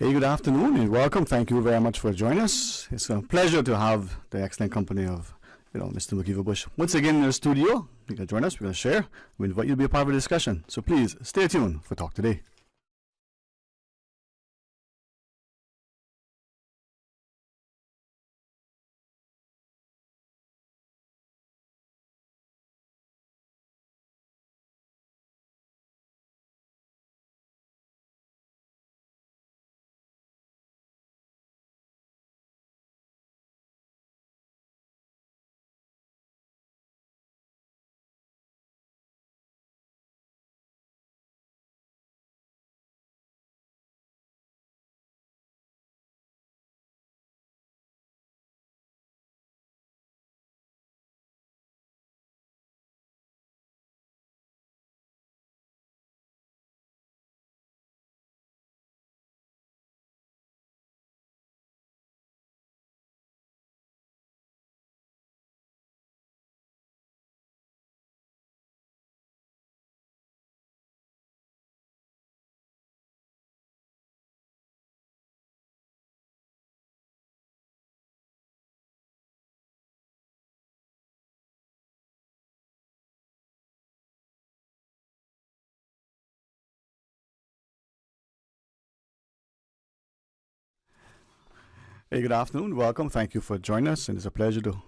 Hey, good afternoon and welcome. Thank you very much for joining us. It's a pleasure to have the excellent company of Mr. Mckeeva Bush once again in the studio. You can join us. We're going to share. We invite you to be a part of the discussion. So please stay tuned for Talk Today. Hey, good afternoon. Welcome. Thank you for joining us. And it's a pleasure to,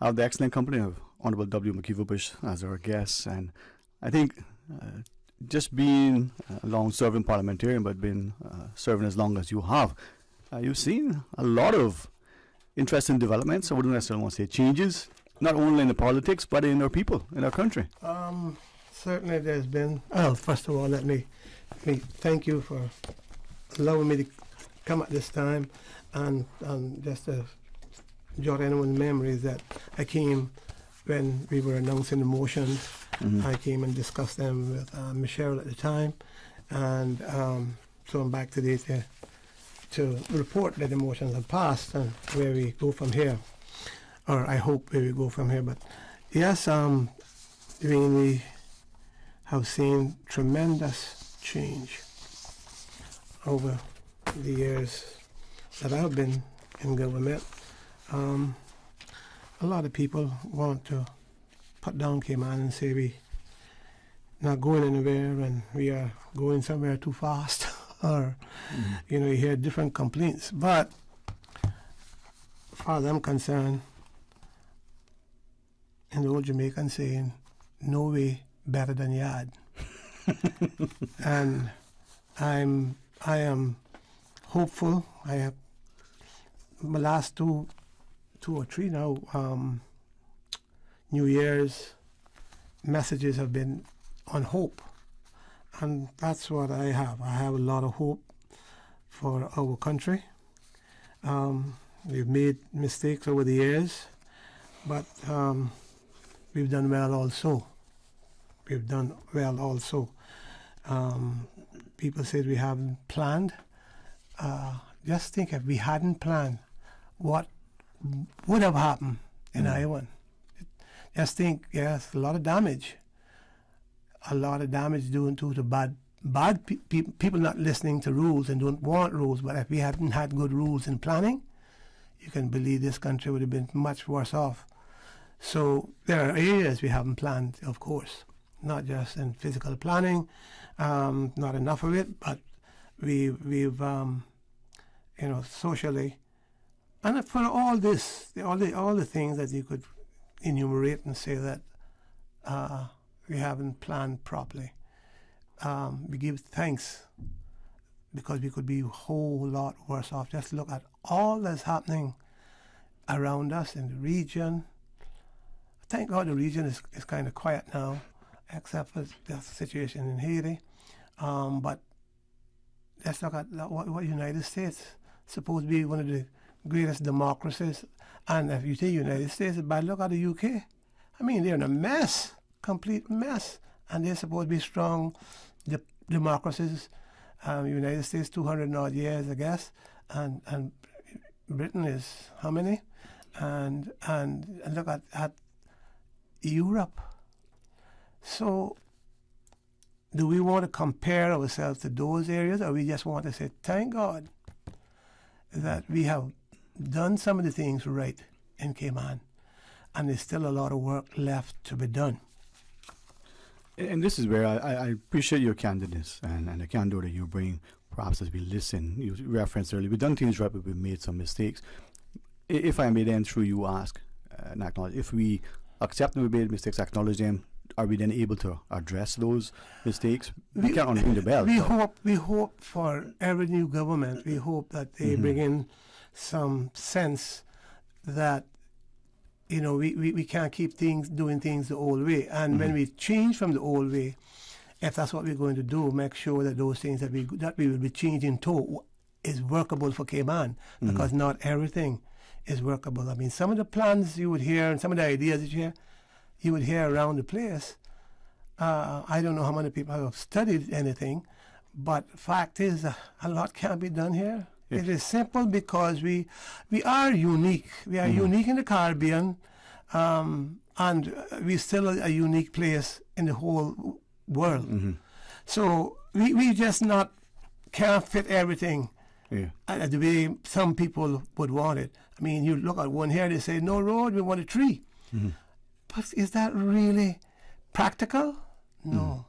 have the excellent company of Honorable W. Mckeeva Bush as our guest. And I think just being a long-serving parliamentarian, but been serving as long as you have, you've seen a lot of interesting developments. I wouldn't necessarily want to say changes, not only in the politics, but in our people, in our country. Certainly there's been, first of all, let me thank you for allowing me to come at this time and just to jot anyone's memories that I came when we were announcing the motions. I came and discussed them with Michelle at the time, and so I'm back today to report that the motions have passed and where we go from here, or I hope where we go from here. But yes, we have seen tremendous change over the years that I've been in government. A lot of people want to put down Cayman and say we not going anywhere and we are going somewhere too fast or you hear different complaints. But as far as I'm concerned, in the old Jamaican saying, no way better than yard. And I am hopeful. I have my last two or three now New Year's messages have been on hope, and that's what I have. I have a lot of hope for our country. We've made mistakes over the years, but we've done well also. We've done well also. People said we haven't planned. Just think, if we hadn't planned, what would have happened in Iowa? Just think, yes, a lot of damage due to the bad people not listening to rules and don't want rules. But if we hadn't had good rules in planning, you can believe this country would have been much worse off. So there are areas we haven't planned, of course, not just in physical planning, not enough of it, but we've socially, and for all this, all the things that you could enumerate and say that we haven't planned properly. We give thanks because we could be a whole lot worse off. Just look at all that's happening around us in the region. Thank God the region is kind of quiet now, except for the situation in Haiti. But let's look at what United States supposed to be one of the greatest democracies. And if you say United States, but look at the UK. I mean, they're in a mess, complete mess. And they're supposed to be strong democracies. United States, 200 and odd years, I guess. And Britain is how many? And look at Europe. So do we want to compare ourselves to those areas, or we just want to say, thank God that we have done some of the things right in Cayman, and there's still a lot of work left to be done. And this is where I appreciate your candidness and the candor that you bring, perhaps as we listen. You referenced earlier, we've done things right, but we've made some mistakes. If I may then, through you, ask and acknowledge, if we accept that we made mistakes, acknowledge them, are we then able to address those mistakes? We can't unring the bell. We hope for every new government, we hope that they bring in some sense that, you know, we can't keep doing things the old way. And when we change from the old way, if that's what we're going to do, make sure that those things that we will be changing to is workable for Cayman, because not everything is workable. I mean, some of the plans you would hear and some of the ideas that you would hear around the place, I don't know how many people have studied anything, but fact is a lot can be done here. It is simple because we are unique. We are unique in the Caribbean, and we're still a unique place in the whole world. So we just can't fit everything the way some people would want it. I mean, you look at one here, they say, no road, we want a tree. But is that really practical? No,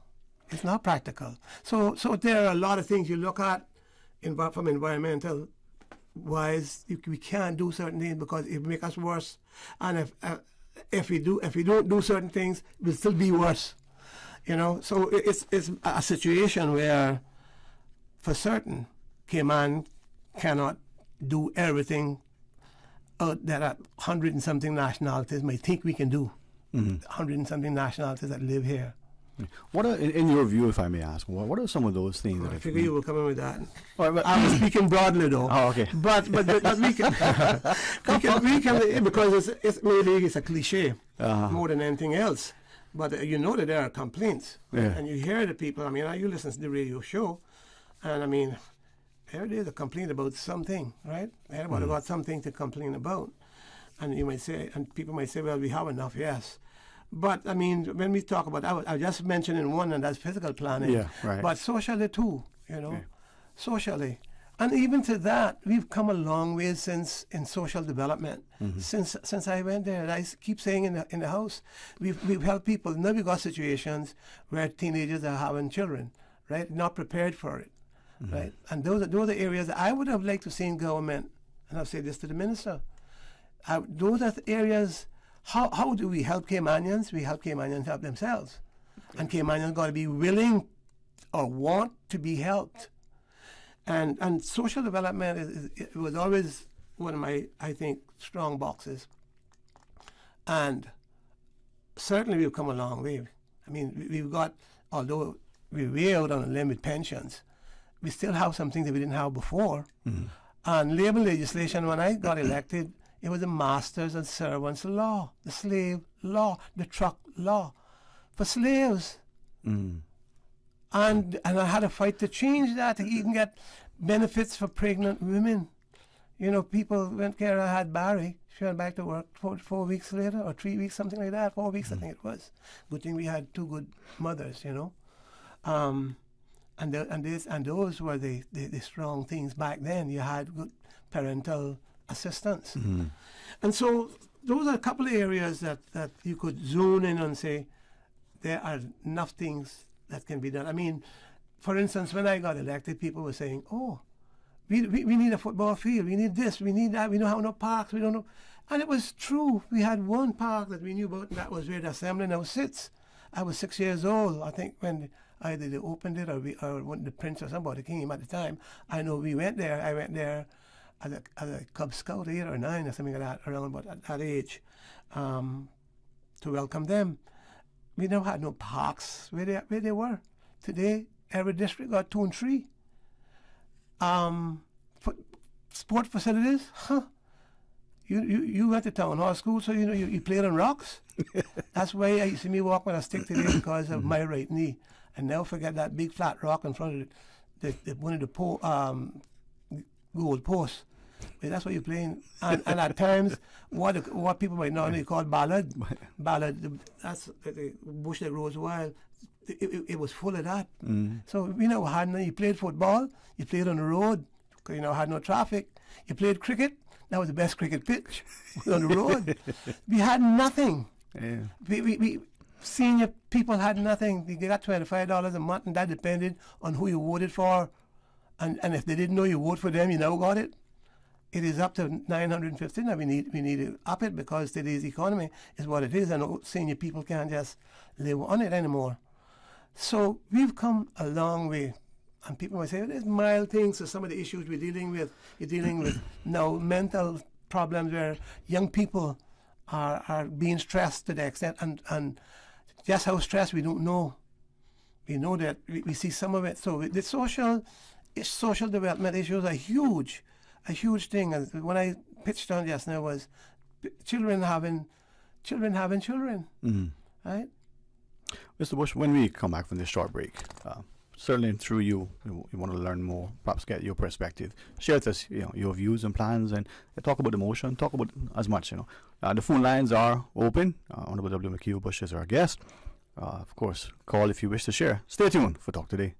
it's not practical. So there are a lot of things you look at from environmental wise. We can't do certain things because it make us worse, and if we don't do certain things, it will still be worse. You know, so it's a situation where, for certain, Cayman cannot do everything that 100 and something nationalities might think we can do. 100 and something nationalities that live here. What are, in your view, if I may ask, what are some of those things? I figure you will come in with that. I was speaking broadly, though. Oh, okay. But we can because maybe it's a cliche more than anything else. But you know that there are complaints, and you hear the people. I mean, you listen to the radio show, and I mean, every day there's a complaint about something, right? Everybody got something to complain about, and you might say, and people might say, well, we have enough, yes. But I mean, when we talk about, I just mentioned one, and that's physical planning. Yeah, right. But socially too, you know, socially, and even to that, we've come a long way since in social development. Since I went there, I keep saying in the house, we've helped people. Now we've got situations where teenagers are having children, right? Not prepared for it, right? And those are areas that I would have liked to see in government. And I've said this to the minister. Those are the areas. How do we help Caymanians? We help Caymanians help themselves. And Caymanians got to be willing or want to be helped. And social development it was always one of my, I think, strong boxes. And certainly we've come a long way. I mean, we've got, although we're way out on a limit pensions, we still have something that we didn't have before. And labor legislation, when I got elected, it was the masters and servants law, the slave law, the truck law for slaves. And I had a fight to change that, to even get benefits for pregnant women. You know, people, when Kara had Barry, she went back to work 4 weeks later, or 3 weeks, something like that, 4 weeks I think it was. Good thing we had two good mothers, you know. And those were the strong things back then. You had good parental assistance. And so those are a couple of areas that you could zone in and say there are enough things that can be done. I mean, for instance, when I got elected, people were saying, oh, we need a football field, we need this, we need that, we don't have no parks, we don't know. And it was true. We had one park that we knew about, and that was where the assembly now sits. I was 6 years old, I think, when either they opened it or when the prince or somebody came at the time. I know we went there. I went there as a Cub Scout, 8 or 9 or something like that, around about that age, to welcome them. We never had no parks where they were. Today, every district got 2 and 3. Sport facilities, You went to town hall school, so you know you played on rocks. That's why you see me walk with a stick today, because of my right knee. And never forget that big flat rock in front of one of the goal posts. That's what you're playing. And at times, what people might normally call ballad, that's the bush that grows wild. It was full of that. So you played football, you played on the road, had no traffic. You played cricket. That was the best cricket pitch on the road. We had nothing. Yeah. We senior people had nothing. They got $25 a month, and that depended on who you voted for. And if they didn't know you voted for them, you never got it. It is up to $950 now. We need to up it because today's economy is what it is, and senior people can't just live on it anymore. So we've come a long way. And people might say, there's mild things. So some of the issues we're dealing with, you're dealing with now mental problems where young people are being stressed to the extent, and just how stressed we don't know. We know that we see some of it. So the social development issues are huge, a huge thing. And when I pitched on just now was children having children, right? Mr. Bush, when we come back from this short break, certainly through you want to learn more, perhaps get your perspective. Share with us, your views and plans, and talk about emotion, talk about as much, the phone lines are open. Honorable W. Mckeeva Bush is our guest. Of course, call if you wish to share. Stay tuned for Talk Today.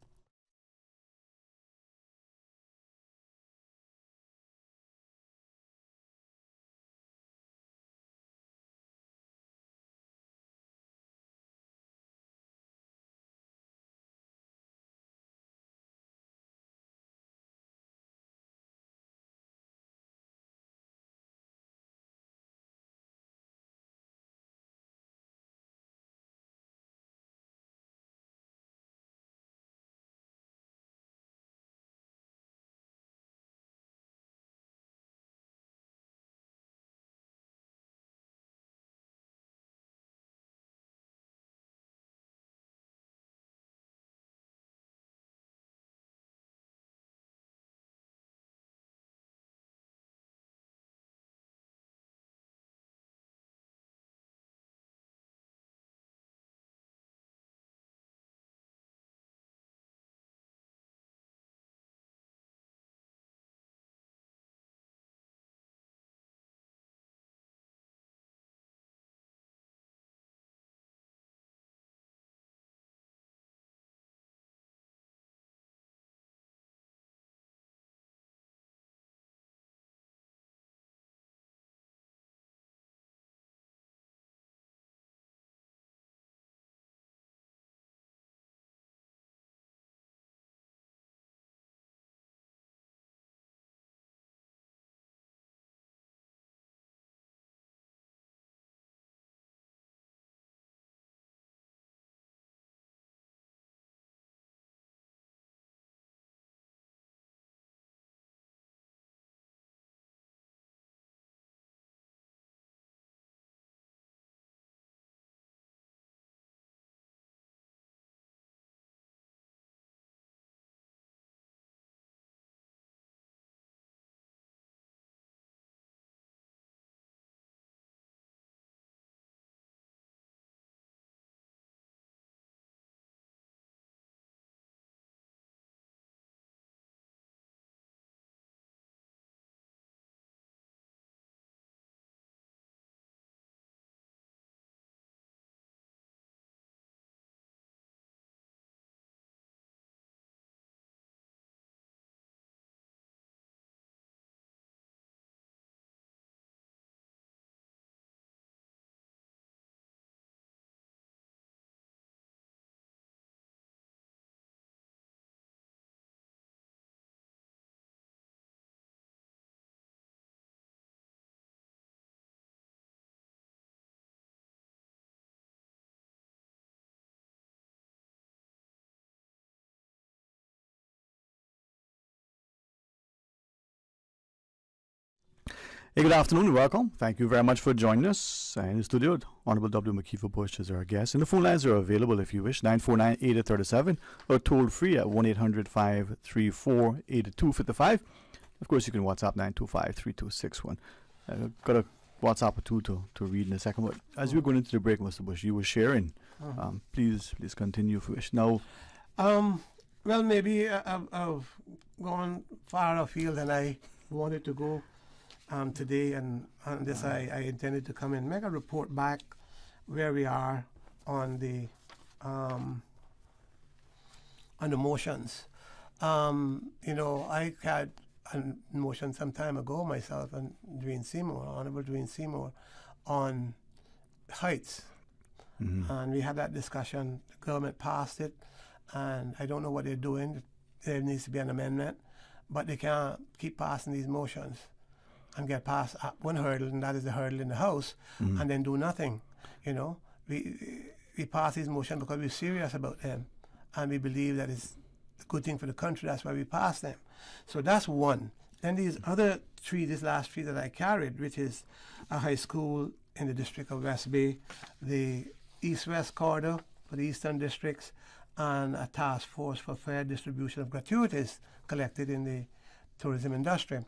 Hey, good afternoon. Welcome. Thank you very much for joining us in the studio. Honorable W. Mckeeva Bush is our guest. And the phone lines are available if you wish, 949-8037 or toll free at 1-800-534-8255. Of course, you can WhatsApp 925-3261. Got a WhatsApp or two to read in a second. But as we're going into the break, Mr. Bush, you were sharing. Please continue if you wish. Now, well, maybe I've gone far afield than I wanted to go. today, and on this I intended to come in, make a report back where we are on the motions. I had a motion some time ago, myself and Dwayne Seymour, Honorable Dwayne Seymour, on heights. And we had that discussion. The government passed it, and I don't know what they're doing. There needs to be an amendment, but they can't keep passing these motions and get past one hurdle, and that is the hurdle in the House, and then do nothing. We pass these motions because we're serious about them, and we believe that it's a good thing for the country. That's why we pass them. So that's one. Then these other three, this last three that I carried, which is a high school in the district of West Bay, the East-West corridor for the eastern districts, and a task force for fair distribution of gratuities collected in the tourism industry.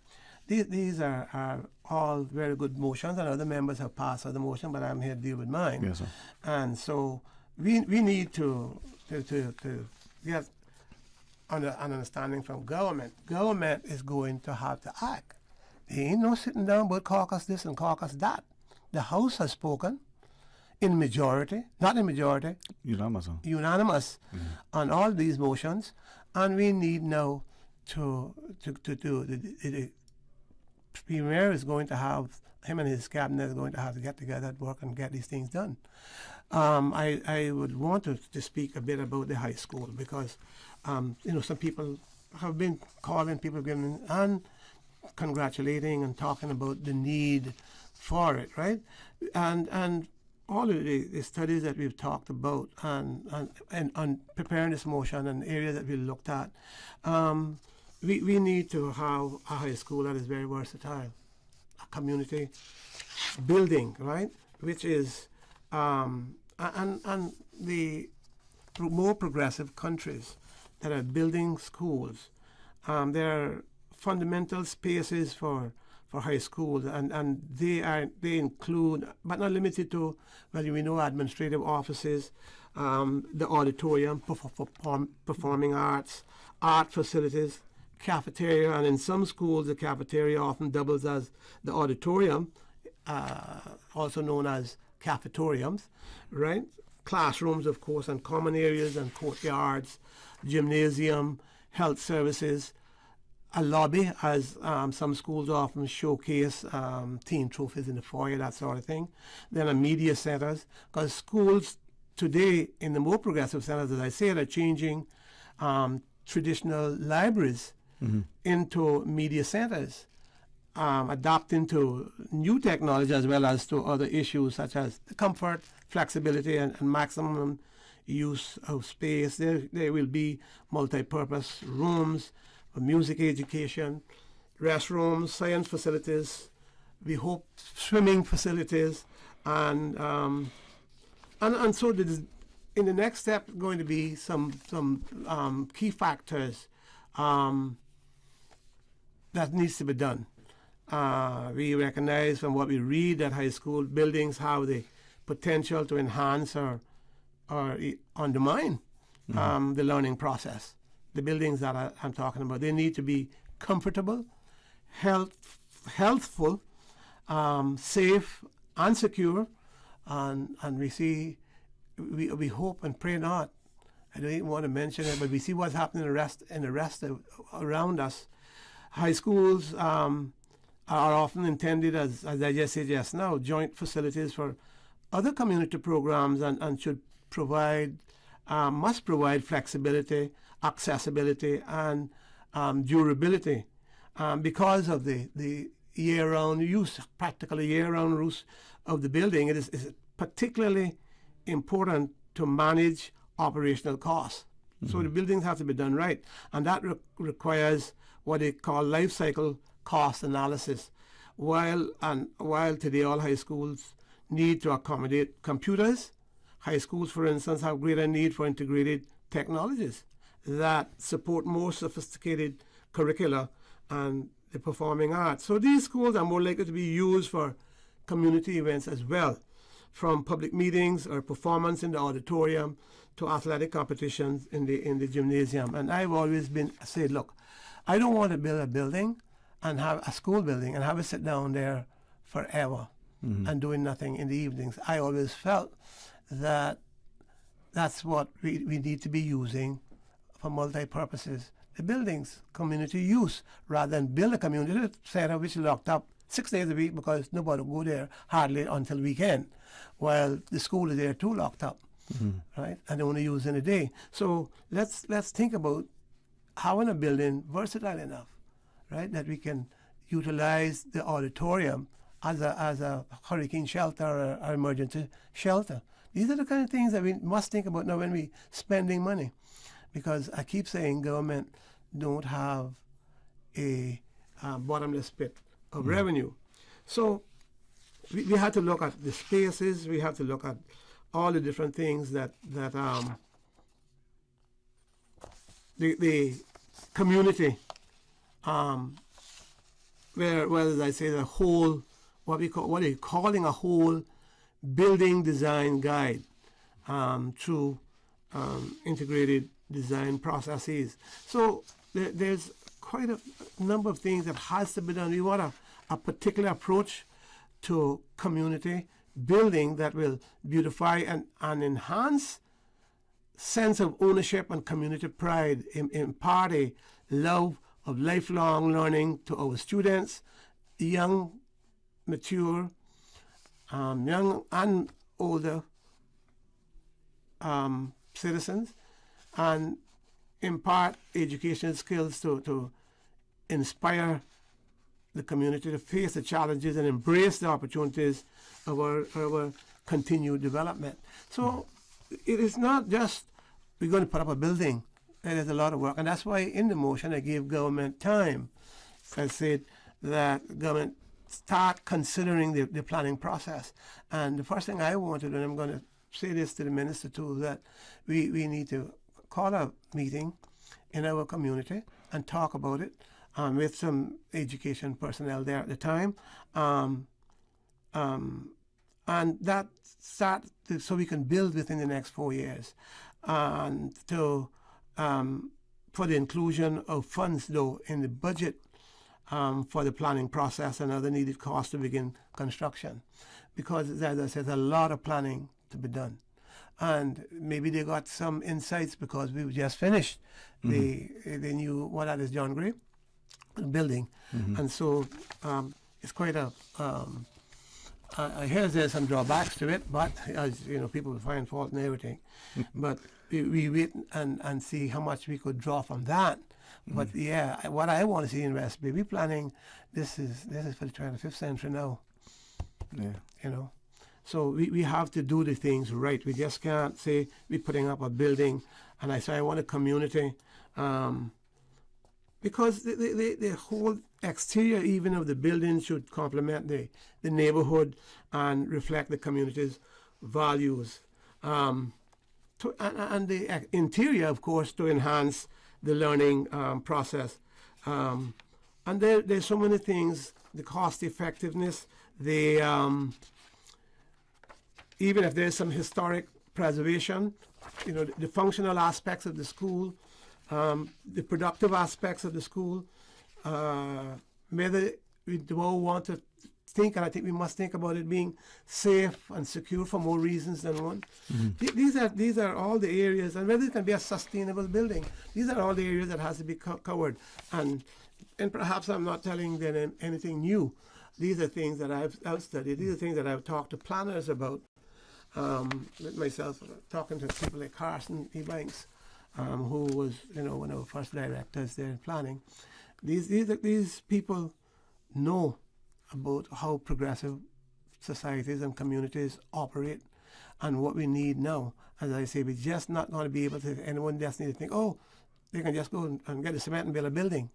These are all very good motions, and other members have passed other motions, but I'm here to deal with mine. Yes, sir. And so we need to get an understanding from government. Government is going to have to act. There ain't no sitting down but caucus this and caucus that. The House has spoken in majority, not in majority, unanimous on all these motions, and we need now to the Premier is going to have, him and his cabinet is going to have to get together at work and get these things done. I would want to speak a bit about the high school because, some people have been calling, people giving and congratulating and talking about the need for it, right? And all of the studies that we've talked about and preparing this motion and areas that we looked at, we need to have a high school that is very versatile, a community building, right? Which is, and the more progressive countries that are building schools, there are fundamental spaces for high schools, and they include, but not limited to, administrative offices, the auditorium, performing arts, art facilities, cafeteria, and in some schools the cafeteria often doubles as the auditorium, also known as cafetoriums, right? Classrooms, of course, and common areas and courtyards, gymnasium, health services, a lobby, as some schools often showcase team trophies in the foyer, that sort of thing. Then a media centers, because schools today in the more progressive centers, as I said, are changing traditional libraries into media centers, adapting to new technology as well as to other issues such as the comfort, flexibility, and maximum use of space. There will be multi-purpose rooms, music education, restrooms, science facilities, we hope swimming facilities, and so in the next step going to be some key factors that needs to be done. We recognize from what we read that high school buildings have the potential to enhance or undermine the learning process. The buildings that I'm talking about, they need to be comfortable, healthful, safe, and secure, and we hope and pray not. I don't even want to mention it, but we see what's happening in the rest around us. High schools are often intended, as I just said just now, joint facilities for other community programs, and should must provide flexibility, accessibility, and durability because of the year-round use, practically year-round use of the building. It is particularly important to manage operational costs. So the buildings have to be done right, and that requires what they call life cycle cost analysis. While today all high schools need to accommodate computers, high schools, for instance, have greater need for integrated technologies that support more sophisticated curricula and the performing arts. So these schools are more likely to be used for community events as well, from public meetings or performance in the auditorium to athletic competitions in the gymnasium. And I've always said, look, I don't want to build a building and have a school building and have it sit down there forever and doing nothing in the evenings. I always felt that that's what we need to be using for multi-purposes. The buildings, community use, rather than build a community center which is locked up 6 days a week because nobody will go there hardly until weekend, while the school is there too locked up, right? And only used in a day. So let's think about having a building versatile enough, right, that we can utilize the auditorium as a hurricane shelter or emergency shelter. These are the kind of things that we must think about now when we spending money, because I keep saying government don't have a bottomless pit of revenue. So we have to look at the spaces. We have to look at all the different things that the community, where as I say, the whole what are you calling a whole building design guide through integrated design processes. So there's quite a number of things that has to be done. We want a particular approach to community building that will beautify and enhance sense of ownership and community pride, impart a love of lifelong learning to our students, young, mature, young and older citizens, and impart educational skills to inspire the community to face the challenges and embrace the opportunities of our continued development. So it is not just we're going to put up a building. There's a lot of work, and that's why in the motion I gave government time. I said that government start considering the planning process. And the first thing I want to do, and I'm going to say this to the minister too, that we need to call a meeting in our community and talk about it with some education personnel there at the time. And that start so we can build within the next 4 years. And to for the inclusion of funds, though, in the budget for the planning process and other needed costs to begin construction. Because, as I said, a lot of planning to be done. And maybe they got some insights because we just finished the new, what that is, John Gray building. And so it's quite a, I hear there's some drawbacks to it, but as you know, people will find fault in everything. But we wait and see how much we could draw from that. But yeah, what I want to see in West Bay, we're planning, this is for the 25th century now. Yeah. You know, so we have to do the things right. We just can't say we're putting up a building and I say I want a community, because the whole exterior even of the building should complement the neighborhood and reflect the community's values. And the interior, of course, to enhance the learning process. And there's so many things, the cost effectiveness, even if there's some historic preservation, you know, the functional aspects of the school, the productive aspects of the school, whether we do want to think, and I think we must think about it being safe and secure for more reasons than one. These are all the areas, and whether it can be a sustainable building, these are all the areas that has to be covered. And perhaps I'm not telling them anything new. These are things that I've studied. These are things that I've talked to planners about. With myself talking to people like Dwayne Ebanks, who was, you know, one of our first directors there in planning. These people know about how progressive societies and communities operate and what we need now. As I say, we're just not going to be able to, anyone just need to think, oh, they can just go and get the cement and build a building.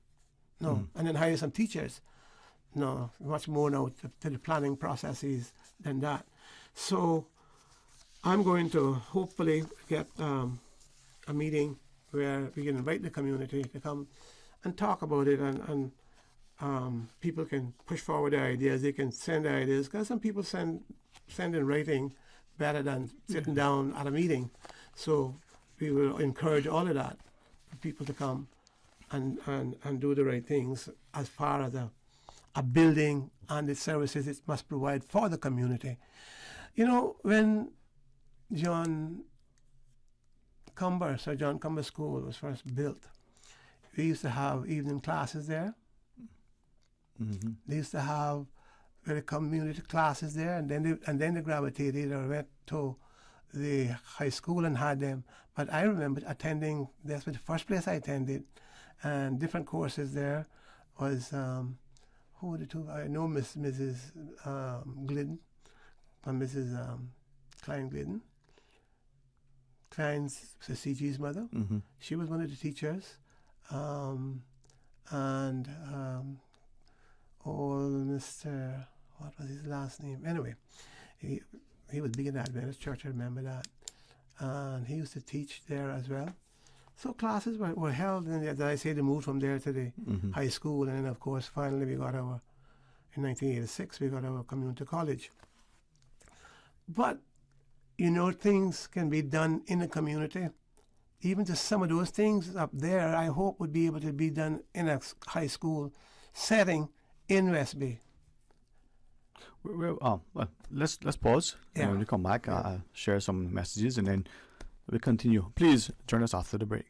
No, and then hire some teachers. No, much more now to the planning processes than that. So I'm going to hopefully get a meeting where we can invite the community to come and talk about it, and people can push forward their ideas. They can send their ideas, because some people send in writing better than sitting down at a meeting. So we will encourage all of that for people to come and do the right things as far as a building and the services it must provide for the community. You know, when John Cumber School was first built, we used to have evening classes there. Mm-hmm. They used to have very community classes there, and then they gravitated or went to the high school and had them. But I remember attending, that's the first place I attended, and different courses there was, who were the two? I know Mrs. Glidden and Mrs. Klein Glidden. Klein's CG's mother. Mm-hmm. She was one of the teachers. And old Mr. What was his last name? Anyway, he was big in the Adventist church, I remember that. And he used to teach there as well. So classes were held, and as I say, they moved from there to the Mm-hmm. high school, and then of course finally in 1986, we got our community college. But, you know, things can be done in the community. Even just some of those things up there, I hope would be able to be done in a high school setting in West Bay. Well, let's pause. Yeah. And when we come back, I'll share some messages and then we'll continue. Please join us after the break.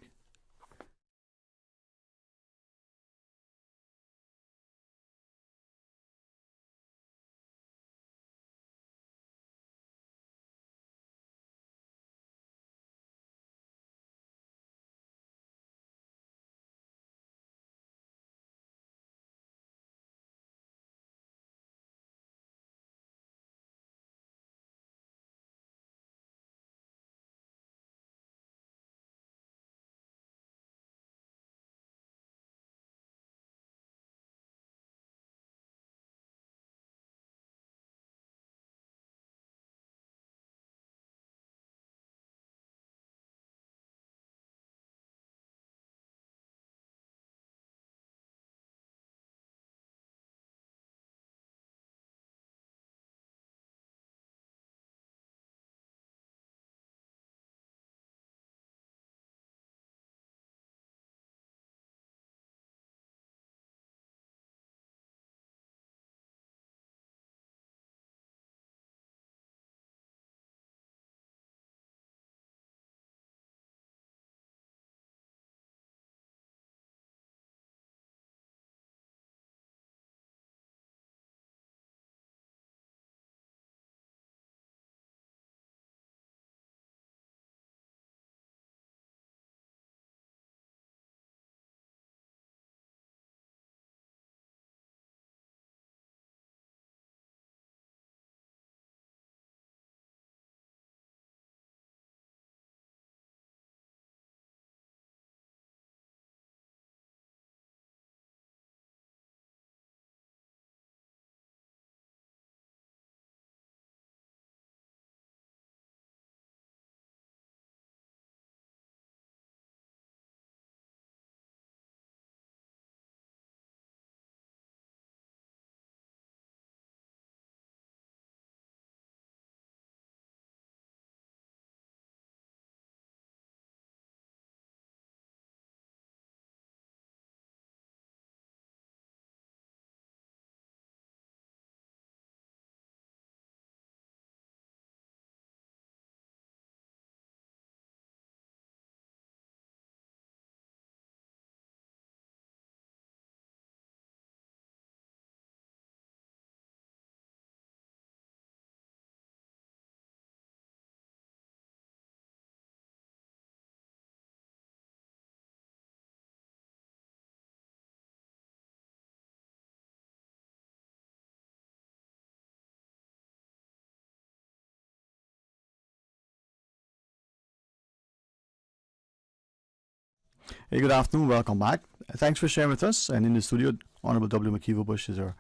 Hey, good afternoon. Welcome back. Thanks for sharing with us. And in the studio, Honorable W. Mckeeva Bush is our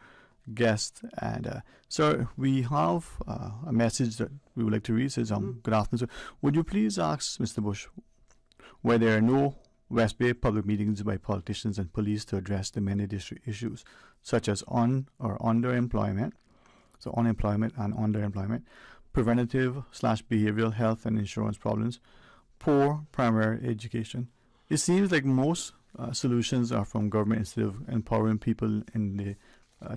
guest. And, sir, we have a message that we would like to read. It says, good afternoon, sir. Would you please ask Mr. Bush why there are no West Bay public meetings by politicians and police to address the many district issues, such as on or underemployment, so unemployment and underemployment, preventative/behavioral health and insurance problems, poor primary education. It seems like most solutions are from government instead of empowering people in the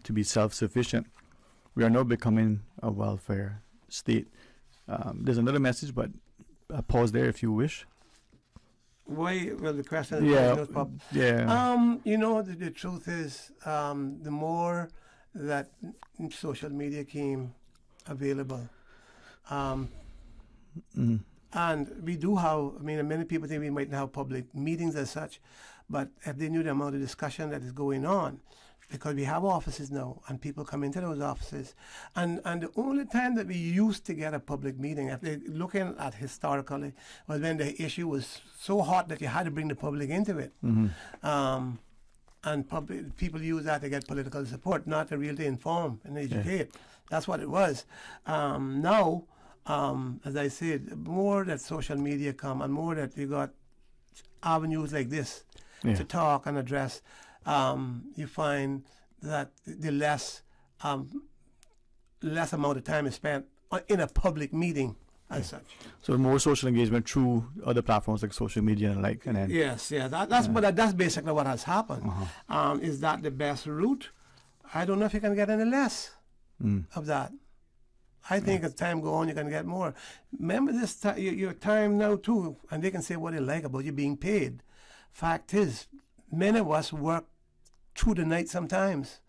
to be self-sufficient. We are now becoming a welfare state. There's another message, but I'll pause there if you wish. Why? Well, the question is, you know, the truth is, the more that social media came available, and we do have, I mean, many people think we might not have public meetings as such, but if they knew the amount of discussion that is going on, because we have offices now, and people come into those offices, and the only time that we used to get a public meeting, if they're looking at historically, was when the issue was so hot that you had to bring the public into it. And people use that to get political support, not to really inform and educate. Yeah. That's what it was. Now, as I said, more that social media come, and more that you got avenues like this to talk and address, you find that the less amount of time is spent in a public meeting as such. So more social engagement through other platforms like social media and like, and then that's basically what has happened. Is that the best route? I don't know if you can get any less of that. I think as time goes on, you can get more. Remember this your time now too, and they can say what they like about you being paid. Fact is, many of us work through the night sometimes.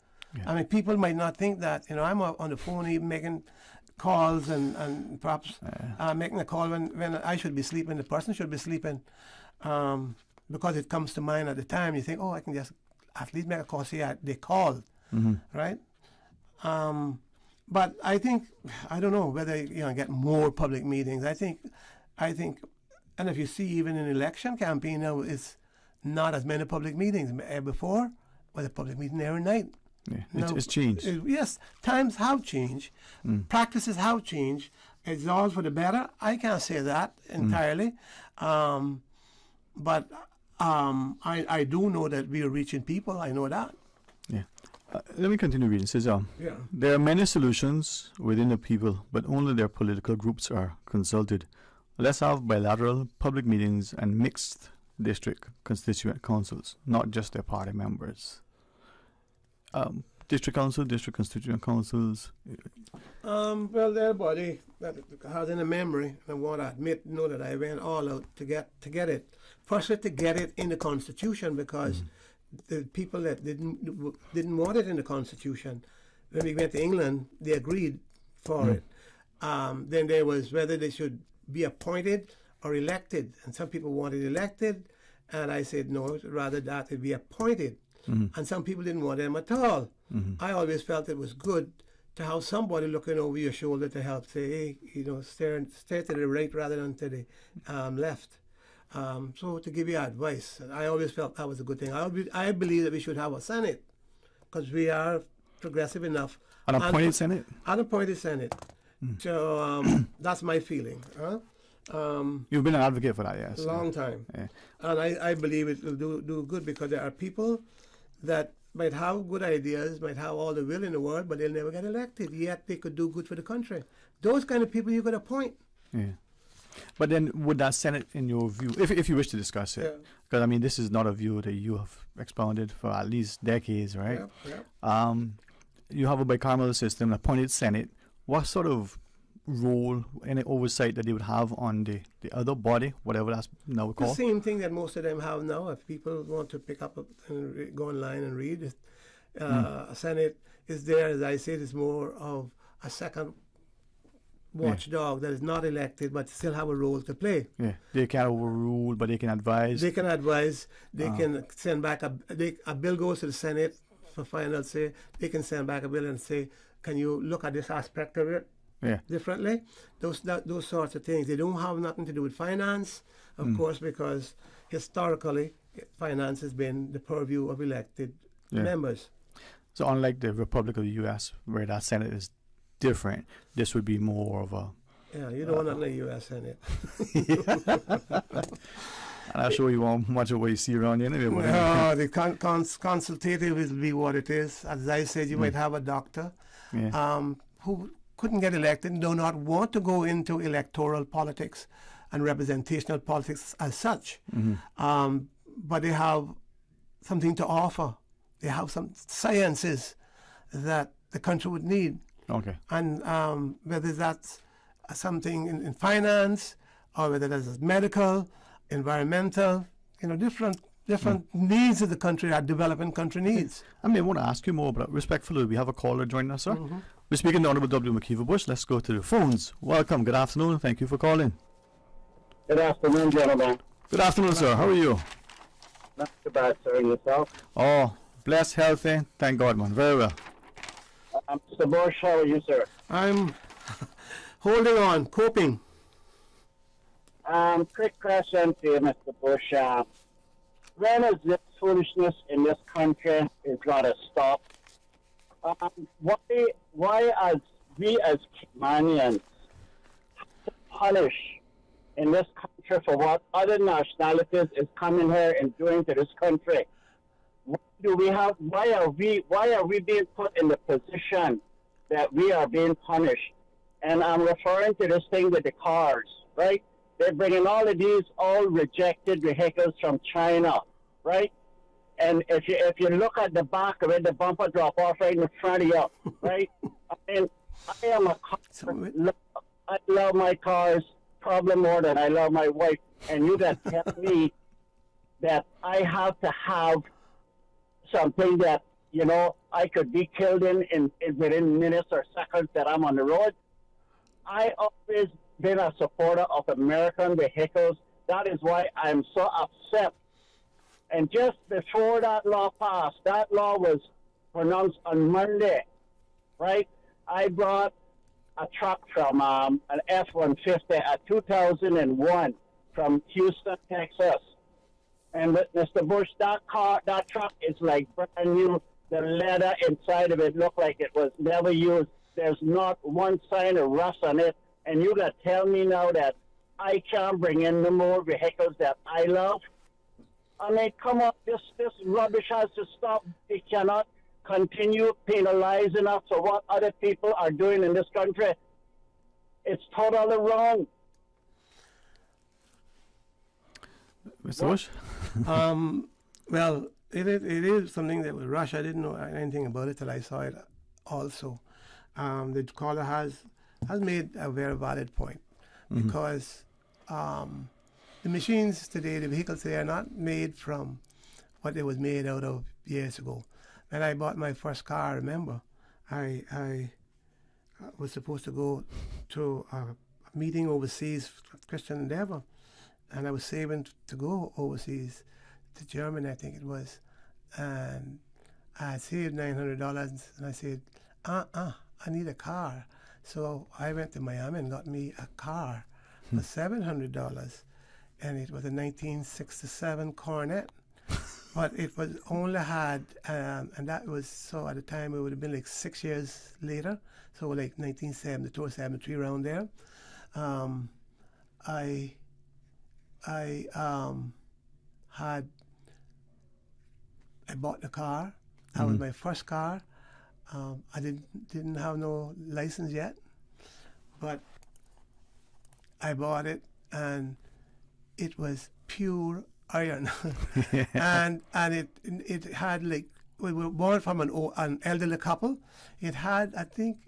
I mean, people might not think that. You know, I'm on the phone even making calls and perhaps making a call when I should be sleeping, the person should be sleeping, because it comes to mind at the time. You think, oh, I can just at least make a call, say they called, right? But I think, I don't know whether get more public meetings. I think, and if you see even in election campaign now, it's not as many public meetings before, but a public meeting every night. Yeah, it's changed. Yes, times have changed. Practices have changed. It's all for the better. I can't say that entirely. But I do know that we are reaching people. I know that. Yeah. Let me continue reading. It says, there are many solutions within the people, but only their political groups are consulted. Let's have bilateral public meetings and mixed district constituent councils, not just their party members. District council, district constituent councils. Well, everybody that has in a memory, I want to admit, know that I went all out to get it. Firstly, to get it in the Constitution, because the people that didn't want it in the Constitution, when we went to England, they agreed for it. Then there was whether they should be appointed or elected, and some people wanted elected, and I said no, rather that it be appointed. And some people didn't want them at all. I always felt it was good to have somebody looking over your shoulder to help say, hey, stare to the right rather than to the left. So to give you advice, I always felt that was a good thing. I believe that we should have a Senate, because we are progressive enough. An appointed Senate? An appointed Senate. So that's my feeling. You've been an advocate for that, yes. Long time. Yeah. And I believe it will do good, because there are people that might have good ideas, might have all the will in the world, but they'll never get elected, yet they could do good for the country. Those kind of people you could appoint. Yeah. But then would that Senate, in your view, if you wish to discuss it, because I mean this is not a view that you have expounded for at least decades, right? You have a bicameral system, an appointed Senate. What sort of role, any oversight that they would have on the other body, whatever that's now called? The same thing that most of them have now. If people want to pick up and go online and read, a Senate is there, as I said, is more of a second watchdog that is not elected but still have a role to play. Yeah, they can overrule, but they can advise. They can advise. They can send back a bill goes to the Senate for final say. They can send back a bill and say, can you look at this aspect of it differently? Those sorts of things. They don't have nothing to do with finance, of course, because historically finance has been the purview of elected members. So unlike the Republic of the U.S., where that Senate is different, this would be more of a... Yeah, you don't want nothing in the U.S. Senate. I'm not sure you want much of what you see around here anyway. No, the consultative will be what it is. As I said, you might have a doctor who couldn't get elected, do not want to go into electoral politics and representational politics as such, but they have something to offer. They have some sciences that the country would need. Okay. And whether that's something in finance, or whether that's medical, environmental, different needs of the country, our developing country needs. I may want to ask you more, but respectfully, we have a caller joining us, sir. We're speaking to Honourable W. Mckeeva Bush. Let's go to the phones. Welcome. Good afternoon. Thank you for calling. Good afternoon, gentlemen. Good afternoon, sir. How are you? Not too bad, sir. And yourself? Oh, blessed, healthy. Thank God, man. Very well. Mr. Bush, how are you, sir? I'm holding on, coping. Quick question to you, Mr. Bush. When is this foolishness in this country is going to stop? Why as we as Caymanians have to punish in this country for what other nationalities is coming here and doing to this country? Why are we being put in the position that we are being punished? And I'm referring to this thing with the cars, right? They're bringing all of these all rejected vehicles from China, right? And if you look at the back of it, the bumper drop off right in front of you, right? I mean, I am a car. I love my cars probably more than I love my wife. And you got to tell me that I have to have something that, I could be killed in within minutes or seconds that I'm on the road. I always been a supporter of American vehicles. That is why I'm so upset. And just before that law passed, that law was pronounced on Monday, right? I brought a truck from an F-150, a 2001 from Houston, Texas. And Mr. Bush, that truck is like brand new. The leather inside of it looked like it was never used. There's not one sign of rust on it. And you got to tell me now that I can't bring in no more vehicles that I love? I mean, come on, this rubbish has to stop. It cannot continue penalizing us for what other people are doing in this country. It's totally wrong. Mr. Bush? Well, it is something that was rushed. I didn't know anything about it till I saw it also. The caller has made a very valid point, because the machines today, the vehicles today, are not made from what it was made out of years ago. When I bought my first car, I remember, I was supposed to go to a meeting overseas, Christian Endeavor, and I was saving to go overseas to Germany, I think it was, and I had saved $900, and I said, I need a car. So I went to Miami and got me a car for $700, and it was a 1967 Cornet. But it was only had, and that was, so at the time it would have been like 6 years later, so like 1972 or 73 around there. I bought the car. That was my first car. I didn't have no license yet, but I bought it, and it was pure iron. and it had, like, we were born from an elderly couple. It had, I think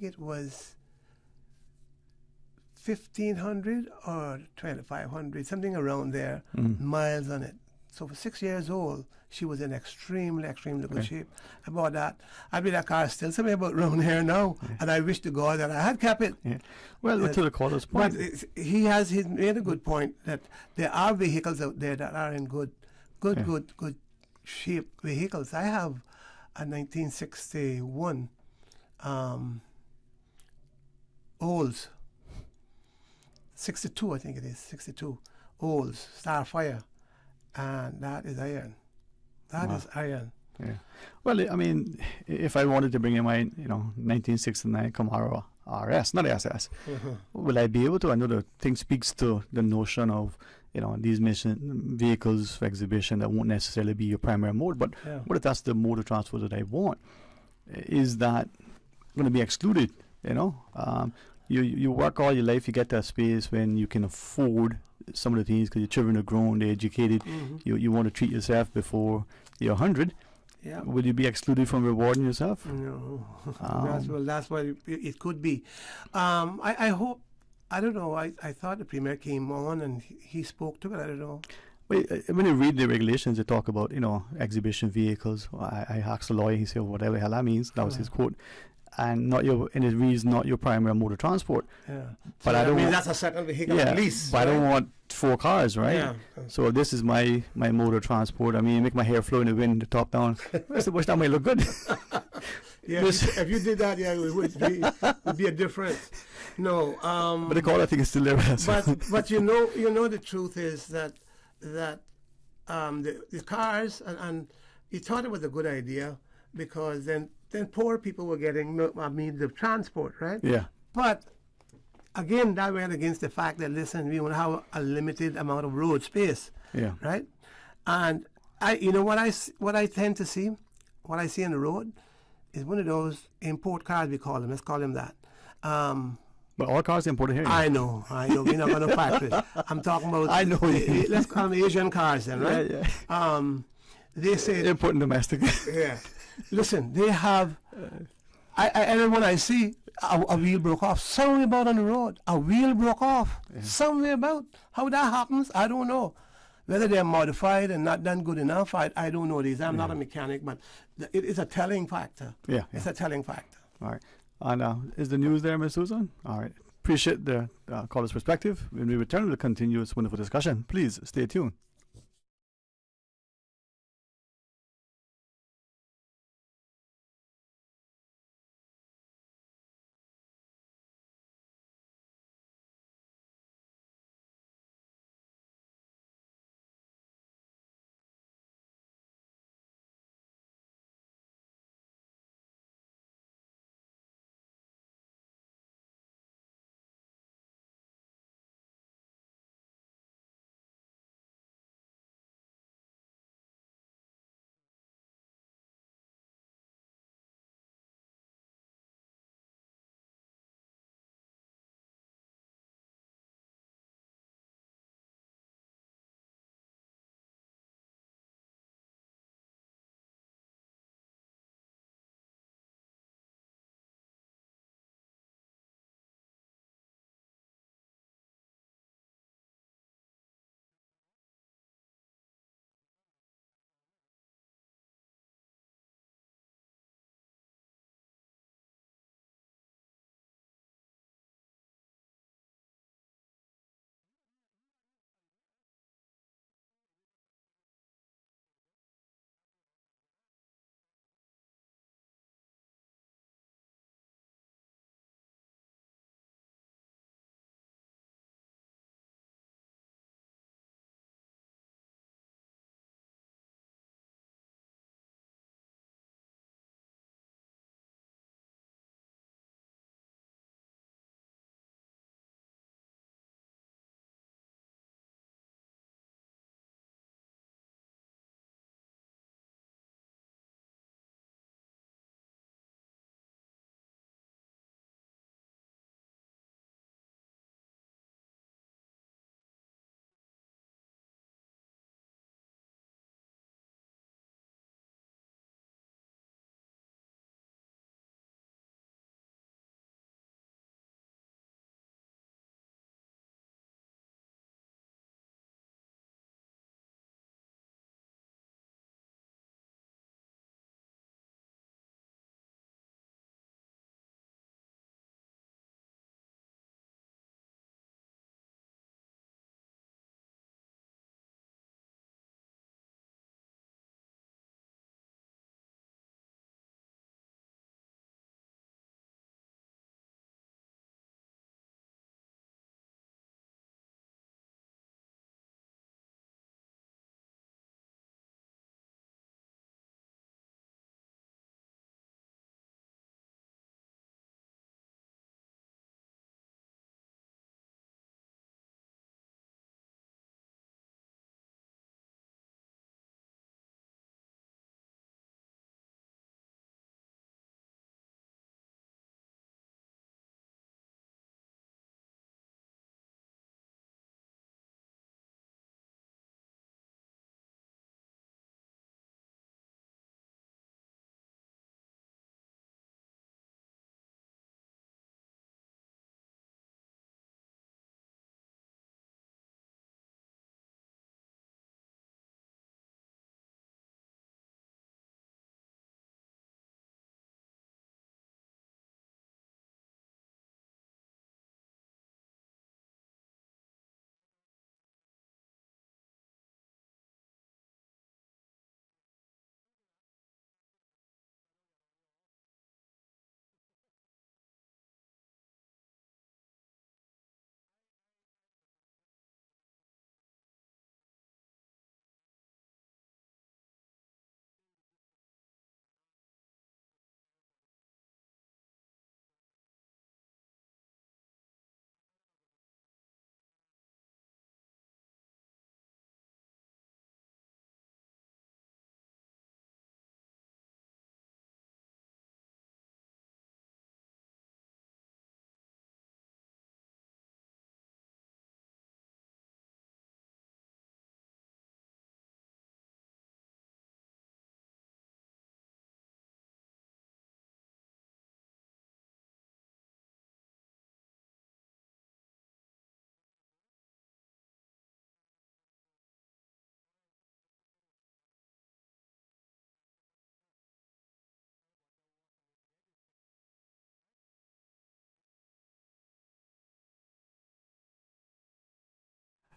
it was 1,500 or 2,500, something around there, miles on it. So for 6 years old, she was in extremely good shape. I bought that. I mean, that car is still something about around here now, and I wish to God that I had kept it. Yeah. Well, to the caller's point. But he's made a good point that there are vehicles out there that are in good shape vehicles. I have a 1961 Olds, 62, I think it is, 62 Olds Starfire, and that is iron. That is iron. Yeah. Well, I mean, if I wanted to bring in my, 1969 Camaro RS, not SS, will I be able to? I know the thing speaks to the notion of, these mission vehicles for exhibition that won't necessarily be your primary mode, but what if that's the mode of transport that I want? Is that going to be excluded? You work all your life, you get that space when you can afford some of the things because your children are grown, they're educated. You want to treat yourself before you're 100. Yeah. Will you be excluded from rewarding yourself? No, Um, that's what it could be. I hope. I don't know. I thought the premier came on and he spoke to it. I don't know. Wait, when you read the regulations, they talk about, exhibition vehicles. I asked the lawyer, he said, whatever the hell that means. That was his quote. And and it reads not your primary mode of transport. Yeah. But So I don't mean want, that's a second vehicle yeah, at least. but I don't right? want 4 cars, right? Yeah. So if this is my mode of transport, I mean, make my hair flow in the wind, the top down. Where's the bush? That might look good. Yeah. If you did that, yeah, it would be a difference. No. But the call, I think, is still there. But you know the truth is that the cars and he thought it was a good idea because then poor people were getting the transport, right? Yeah. But again, that went against the fact that listen, we only have a limited amount of road space, Yeah. right? And what I tend to see, what I see on the road is one of those import cars, we call them. Let's call them that. But all cars imported here. I know. We're not going to factory. I'm talking about. I know. Let's call them Asian cars then, right? Yeah. They say. Import and domestic. Yeah. Listen, they have. And when I see a wheel broke off somewhere about on the road, a wheel broke off somewhere about. How that happens, I don't know. Whether they're modified and not done good enough, I don't know these. I'm not a mechanic, but it is a telling factor. Yeah. It's a telling factor. All right. And is the news there, Ms. Susan? All right. Appreciate the caller's perspective. When we return, we'll continue this wonderful discussion. Please stay tuned.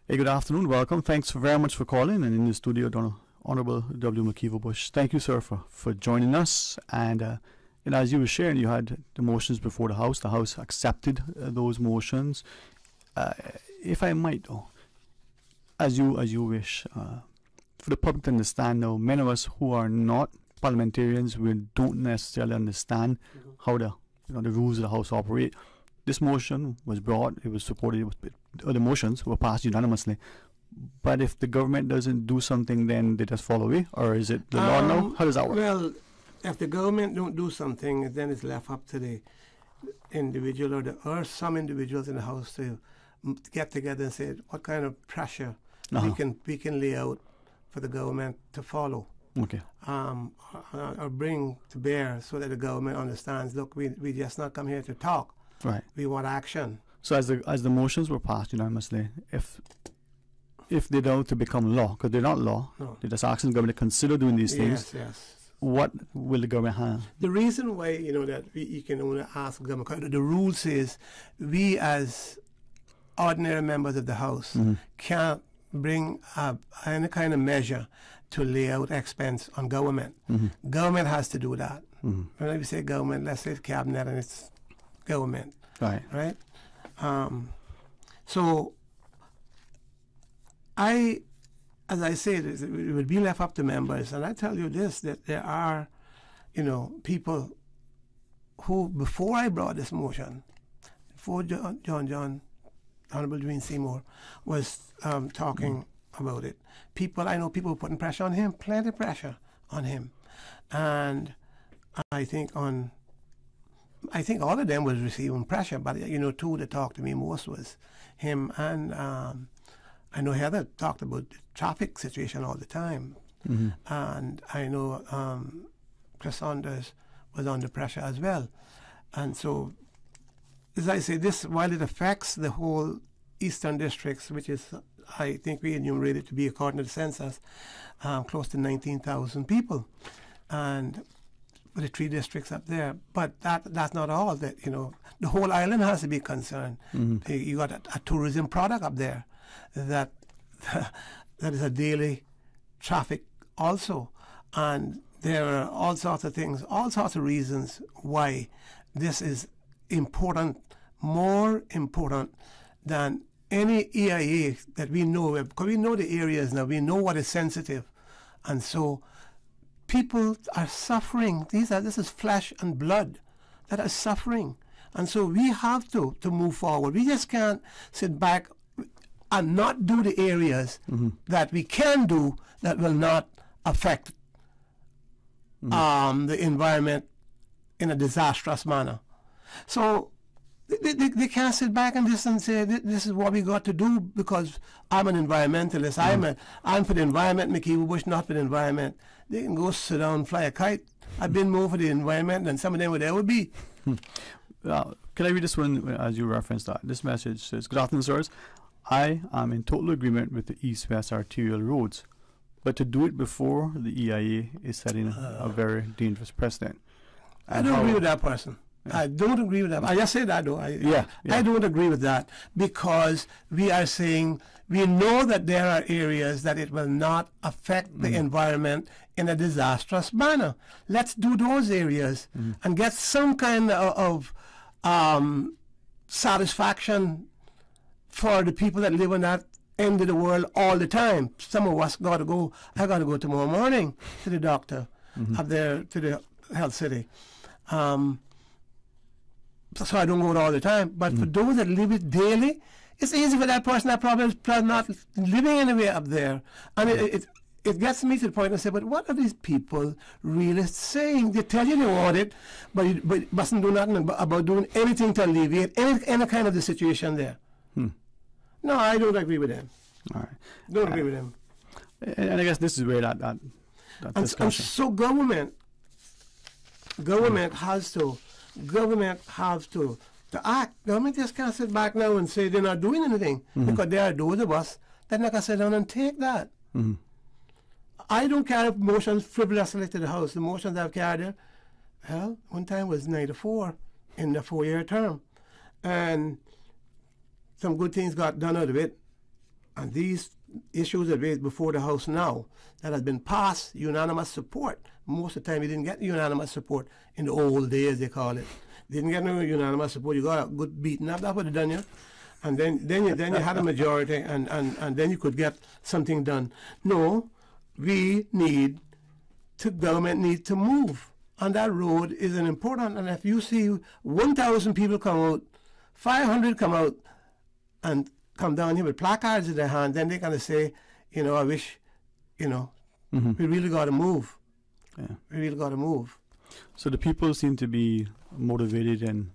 Hey, good afternoon. Welcome. Thanks very much for calling. And in the studio, Honorable W. Mckeeva Bush. Thank you, sir, for joining us. And as you were sharing, you had the motions before the House. The House accepted those motions. If I might, as you wish, for the public to understand now, many of us who are not parliamentarians, we don't necessarily understand how the rules of the House operate. This motion was brought, it was supported, the motions were passed unanimously. But if the government doesn't do something, then they just fall away? Or is it the law now? How does that work? Well, if the government don't do something, then it's left up to the individual or some individuals in the House to get together and say what kind of pressure we can lay out for the government to follow. Okay. Or bring to bear so that the government understands, look, we just not come here to talk. Right. We want action. So as the motions were passed unanimously, if they don't to become law, because they're not law, they're just asking the government to consider doing these things. Yes. What will the government have? The reason why that you can only ask the government, the rule says we as ordinary members of the House can't bring any kind of measure to lay out expense on government. Government has to do that. When we say government, let's say cabinet and it's government. Right? So as I said, it will be left up to members. And I tell you this, that there are, people who, before I brought this motion, before John, Honorable Dwayne Seymour was talking about it, I know people were putting pressure on him, plenty of pressure on him. And I think all of them was receiving pressure, but two that talked to me most was him and I know Heather talked about the traffic situation all the time, and I know Chris Saunders was under pressure as well. And so, as I say, this, while it affects the whole Eastern Districts, which is, I think we enumerated to be, according to the census, close to 19,000 people, and for the 3 districts up there. But that's not all. That the whole island has to be concerned. You got a tourism product up there that is a daily traffic also, and there are all sorts of things, all sorts of reasons why this is important, more important than any EIA that we know, because we know the areas now, we know what is sensitive, and so people are suffering. This is flesh and blood that are suffering, and so we have to move forward. We just can't sit back and not do the areas that we can do that will not affect the environment in a disastrous manner. So they can't sit back and just and say this is what we got to do because I'm an environmentalist. I'm for the environment, Mckeeva Bush, not for the environment. They can go sit down and fly a kite. I've been more for the environment than some of them would ever be. Can I read this one as you referenced that? This message says, "Good afternoon, sirs. I am in total agreement with the east-west arterial roads, but to do it before the EIA is setting a very dangerous precedent." I don't agree with that person. I don't agree with that. I just say that though. I don't agree with that because we are saying we know that there are areas that it will not affect the environment in a disastrous manner. Let's do those areas and get some kind of satisfaction for the people that live on that end of the world all the time. Some of us got to go. I got to go tomorrow morning to the doctor up there to the health city. So I don't go there all the time. But for those that live it daily, it's easy for that person that probably is not living anywhere up there. And it gets me to the point I say, but what are these people really saying? They tell you they want it, but you mustn't do nothing about doing anything to alleviate any kind of the situation there. No, I don't agree with them. All right. Don't agree with them. And I guess this is where that discussion. And so government has to act. Government just can't sit back now and say they're not doing anything because there are those of us that not gonna sit down and take that. I don't carry motions frivolously to the House. The motions I've carried there, hell, one time was 94 in the 4-year term, and some good things got done out of it. And these issues are raised before the House now that has been passed unanimous support. Most of the time you didn't get unanimous support in the old days, they call it. Didn't get no unanimous support. You got a good beating up. That's what they done you. And then you had a majority, and then you could get something done. No, government needs to move. And that road is an important, and if you see 1,000 people come out, 500 come out and come down here with placards in their hand, then they're going to say, I wish, we really got to move. Yeah. We really got to move. So the people seem to be motivated and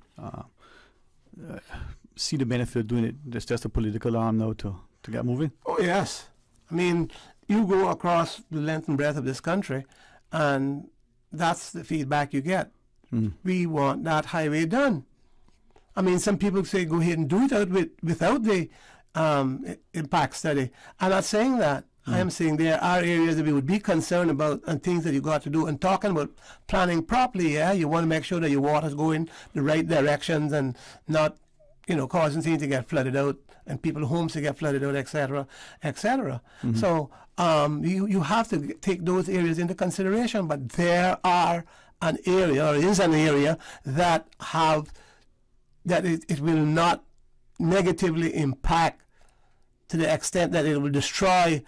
see the benefit of doing it. There's just a political arm now to get moving. Oh, yes. I mean, you go across the length and breadth of this country, and that's the feedback you get. We want that highway done. I mean, some people say go ahead and do it without the impact study. I'm not saying that. I am saying there are areas that we would be concerned about and things that you got to do. And talking about planning properly, you want to make sure that your water's going the right directions and not, causing things to get flooded out and people's homes to get flooded out, etc., etc. So you have to take those areas into consideration. But there are an area, or is an area, that it will not negatively impact to the extent that it will destroy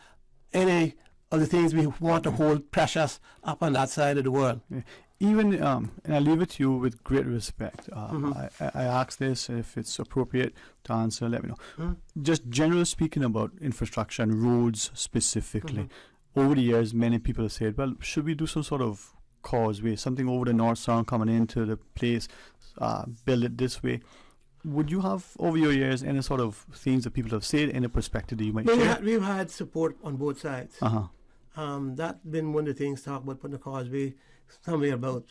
any of the things we want to hold precious up on that side of the world. Yeah. Even, and I leave it to you with great respect. I ask this, if it's appropriate to answer, let me know. Just generally speaking about infrastructure and roads specifically, over the years, many people have said, well, should we do some sort of causeway, something over the North Sound coming into the place, build it this way? Would you have, over your years, any sort of things that people have said, any perspective that you might share? We've had support on both sides. That's been one of the things, talk about putting a causeway somewhere about,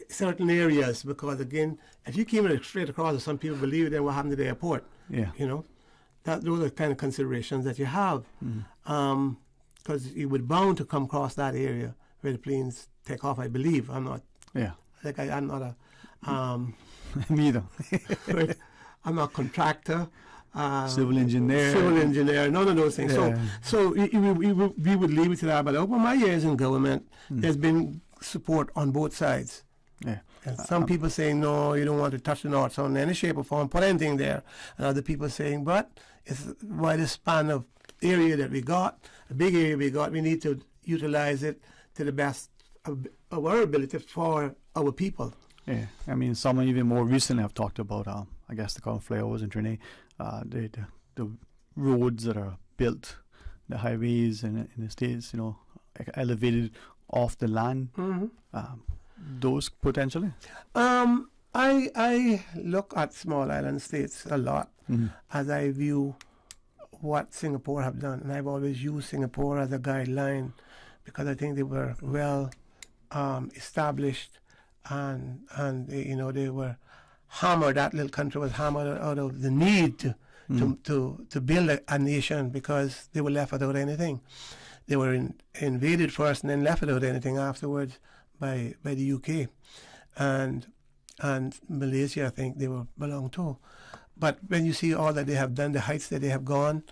certain areas, because again, if you came straight across, some people believe, then what happened to the airport? Those are the kind of considerations that you have. Because you would bound to come across that area where the planes take off, I believe. I'm not. Yeah. I'm not a. Me either. I'm not a contractor. Civil engineer. None of those things. Yeah. So we would leave it to that. But over my years in government, there's been support on both sides. Yeah. And some people saying, no, you don't want to touch the North Sound in any shape or form, put anything there. And other people saying, but it's why the span of area that we got, a big area we got, we need to utilize it to the best of our ability for our people. Yeah, I mean, some even more recently have talked about, I guess, the current flyovers in Trinidad, the roads that are built, the highways in the States, elevated off the land, those potentially? I look at small island states a lot as I view what Singapore have done, and I've always used Singapore as a guideline because I think they were well established. And they were hammered. That little country was hammered out of the need to build a nation because they were left without anything. They were invaded first and then left without anything afterwards by the UK and Malaysia. I think they belong to. But when you see all that they have done, the heights that they have gone,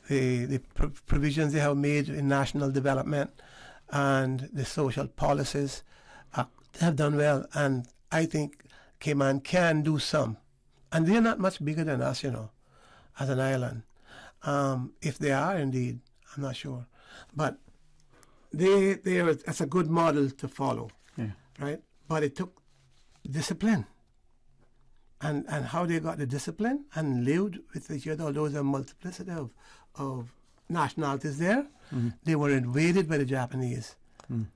the provisions they have made in national development, and the social policies. Have done well, and I think Cayman can do some. And they're not much bigger than us, as an island. If they are indeed, I'm not sure. But it's a good model to follow, right? But it took discipline. And how they got the discipline and lived with each other, although there's a multiplicity of nationalities there, they were invaded by the Japanese.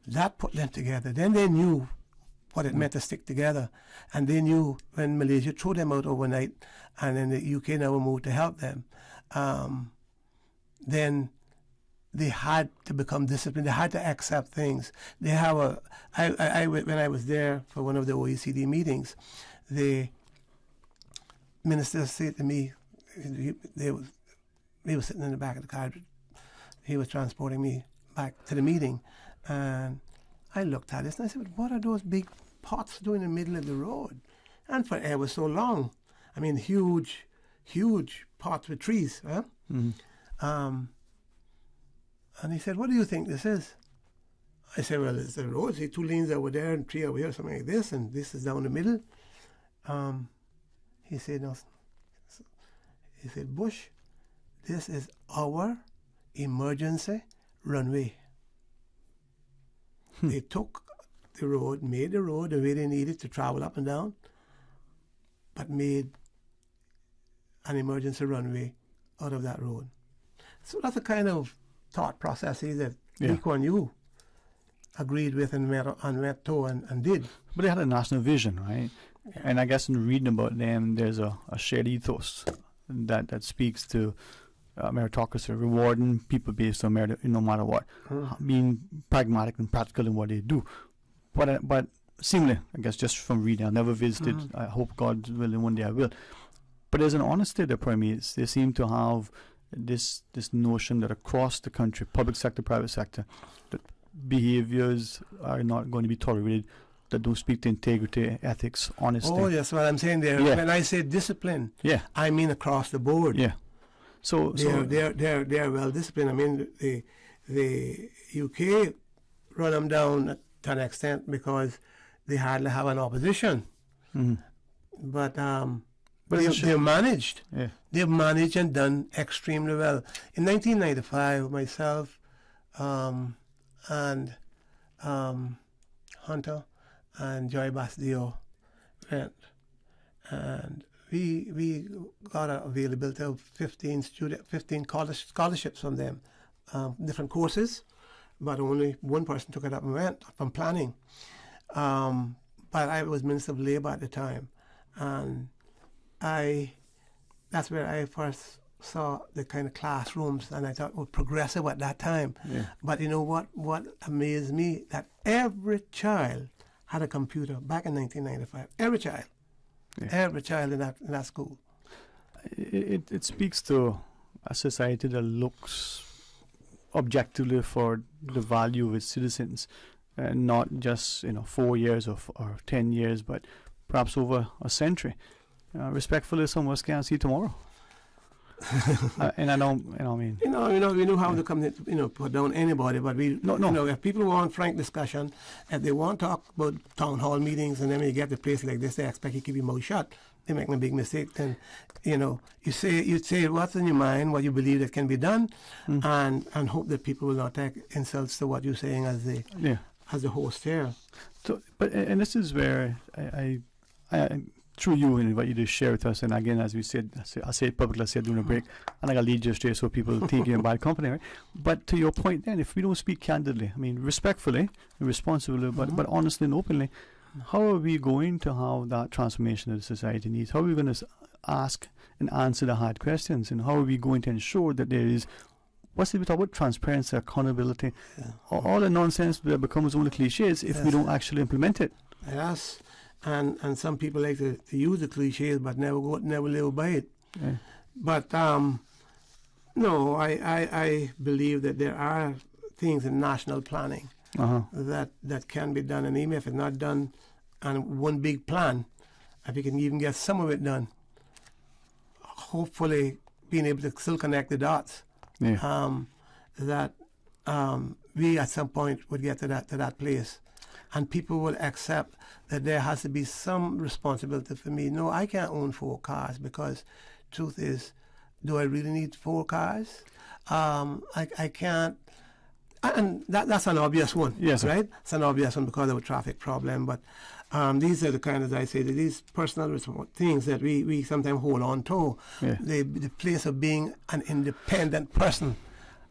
That put them together. Then they knew what it meant to stick together. And they knew when Malaysia threw them out overnight and then the UK never moved to help them, then they had to become disciplined. They had to accept things. They have when I was there for one of the OECD meetings, the minister said to me, he was sitting in the back of the car, he was transporting me back to the meeting, and I looked at this and I said, what are those big pots doing in the middle of the road? And forever so long. I mean, huge pots with trees. Huh? And he said, "What do you think this is?" I said, "Well, it's a road. See, 2 lanes over there and 3 over here, something like this, and this is down the middle." He said, "No." He said, "Bush, this is our emergency runway." They took the road, made the road the way they needed to travel up and down, but made an emergency runway out of that road. So that's the kind of thought processes that Lee Kuan Yew agreed with and went to and did. But they had a national vision, right? Yeah. And I guess in reading about them, there's a shared ethos that speaks to meritocracy, rewarding people based on merit, no matter what, being pragmatic and practical in what they do. But seemingly, I guess, just from reading, I never visited. I hope God willing one day I will. But there's an honesty that permeates. They seem to have this notion that across the country, public sector, private sector, that behaviors are not going to be tolerated that don't speak to integrity, ethics, honesty. Oh, yes, what I'm saying there. Yeah. When I say discipline, I mean across the board. Yeah. So they're well disciplined. I mean, the UK run them down to an extent because they hardly have an opposition. But they're managed. Yeah. They've managed and done extremely well. In 1995, myself and Hunter and Joy Basdio went, and we got an availability of 15 college scholarships from them, different courses, but only one person took it up and went from planning. But I was Minister of Labour at the time, and that's where I first saw the kind of classrooms, and I thought, well, progressive at that time. Yeah. But you know what amazed me, that every child had a computer back in 1995. Every child. Yeah. Every child in that school. It speaks to a society that looks objectively for the value of its citizens, not just 4 years or 10 years, but perhaps over a century. Respectfully, some of us can't see tomorrow. And I don't, we know how to come, put down anybody, but if people want frank discussion, if they want to talk about town hall meetings, and then when you get to a place like this, they expect you to keep your mouth shut. They're making a big mistake. Then, you say what's in your mind, what you believe that can be done, and hope that people will not take insults to what you're saying as the host here. So, and this is where I through you and what you just share with us, and again, as we said, I say it publicly, I said during a break, and I got to lead you straight so people think you're in bad company, right? But to your point then, if we don't speak candidly, I mean, respectfully, responsibly, but honestly and openly, how are we going to have that transformation that the society needs? How are we going to ask and answer the hard questions? And how are we going to ensure that there is, what's it we talk about, transparency, accountability, all the nonsense that becomes only cliches if we don't actually implement it? Yes. And some people like to use the cliches but never live by it. Yeah. But no, I believe that there are things in national planning that can be done, and even if it's not done on one big plan, if you can even get some of it done, hopefully being able to still connect the dots, that we at some point would get to that place. And people will accept that there has to be some responsibility for me. No, I can't own 4 cars because truth is, do I really need 4 cars? I can't. And that's an obvious one, yes, right? It's an obvious one because of a traffic problem. But these are the kind, as I say, these personal things that we sometimes hold on to. Yeah. The place of being an independent person.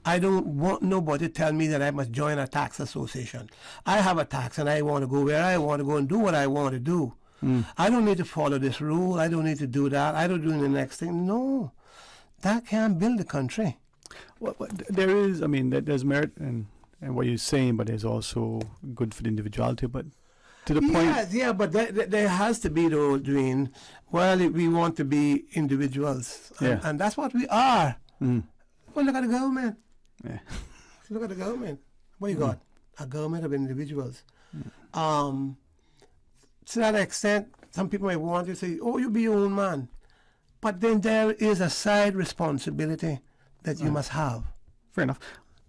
I don't want nobody to tell me that I must join a tax association. I have a tax and I want to go where I want to go and do what I want to do. I don't need to follow this rule. I don't need to do that. I don't do the next thing. No, that can't build the country. Well, there is, there's merit in what you're saying, but there's also good for the individuality. But to the point... Yeah, but there has to be, though, Dwayne, we want to be individuals. And that's what we are. Well, look at the government. Yeah. Look at the government. What you got? A government of individuals. To that extent, some people might want to say, oh, you be your own man. But then there is a side responsibility that you must have. Fair enough.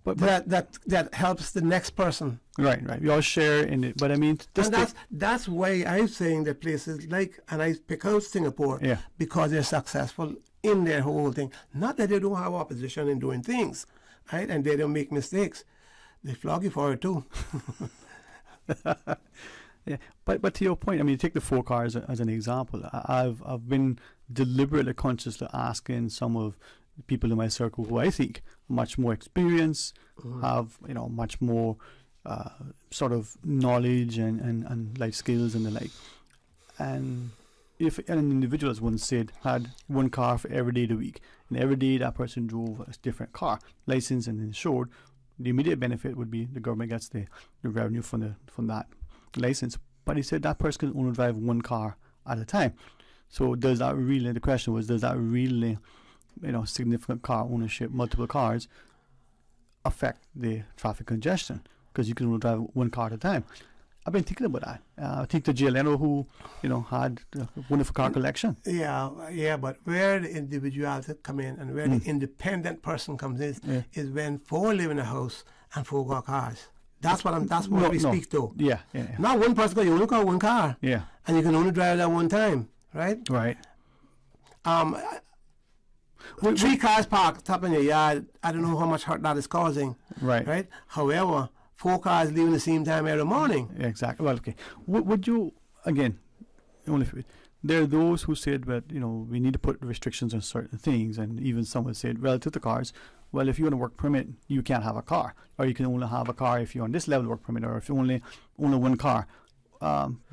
But That helps the next person. right. We all share in it. But I mean, And that's why I'm saying that places like, and I pick out Singapore, Yeah. because they're successful in their whole thing. Not that they don't have opposition in doing things, right? And they don't make mistakes. They flog you for it too. Yeah, but to your point, I mean, take the 4 cars as an example. I've been deliberately consciously asking some of the people in my circle who I think much more experience, have much more sort of knowledge and life skills and the like. And if an individual, as one said, had 1 car for every day of the week, and every day that person drove a different car, licensed and insured, the immediate benefit would be the government gets the revenue from that license. But he said that person can only drive 1 car at a time. So does that really, the question was, does that really, significant car ownership, multiple cars, affect the traffic congestion? Because you can only drive 1 car at a time. I've been thinking about that. I think the JLNO who, had a wonderful car collection. Yeah, but where the individuality come in and where the independent person comes in is when 4 live in a house and 4 got cars. That's what we speak to. Yeah. Not one person, because you only got 1 car. Yeah. And you can only drive that 1 time, right? Right. 3 cars parked up in your yard, I don't know how much hurt that is causing. Right. However, 4 cars leaving the same time every morning. Exactly. Well, okay. Would you, again, there are those who said that, we need to put restrictions on certain things, and even some have said, relative to cars, well, if you're on a work permit, you can't have a car, or you can only have a car if you're on this level of work permit, or if you only 1 car.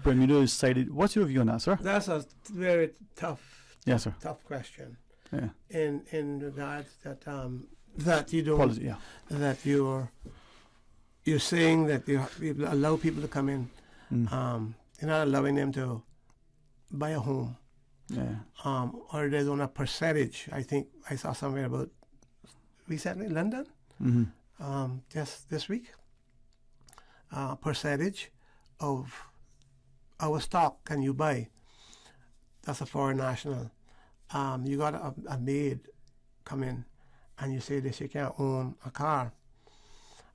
Bermuda is cited. What's your view on that, sir? That's a very tough, yes, sir. tough question. Yeah. In regards that you don't, Policy, yeah. that you're saying that you allow people to come in. You're not allowing them to buy a home. Yeah. Or there's on a percentage. I think I saw somewhere about recently London, just this week. Percentage of our stock can you buy? That's a foreign national. You got a maid come in, and you say that she can't own a car.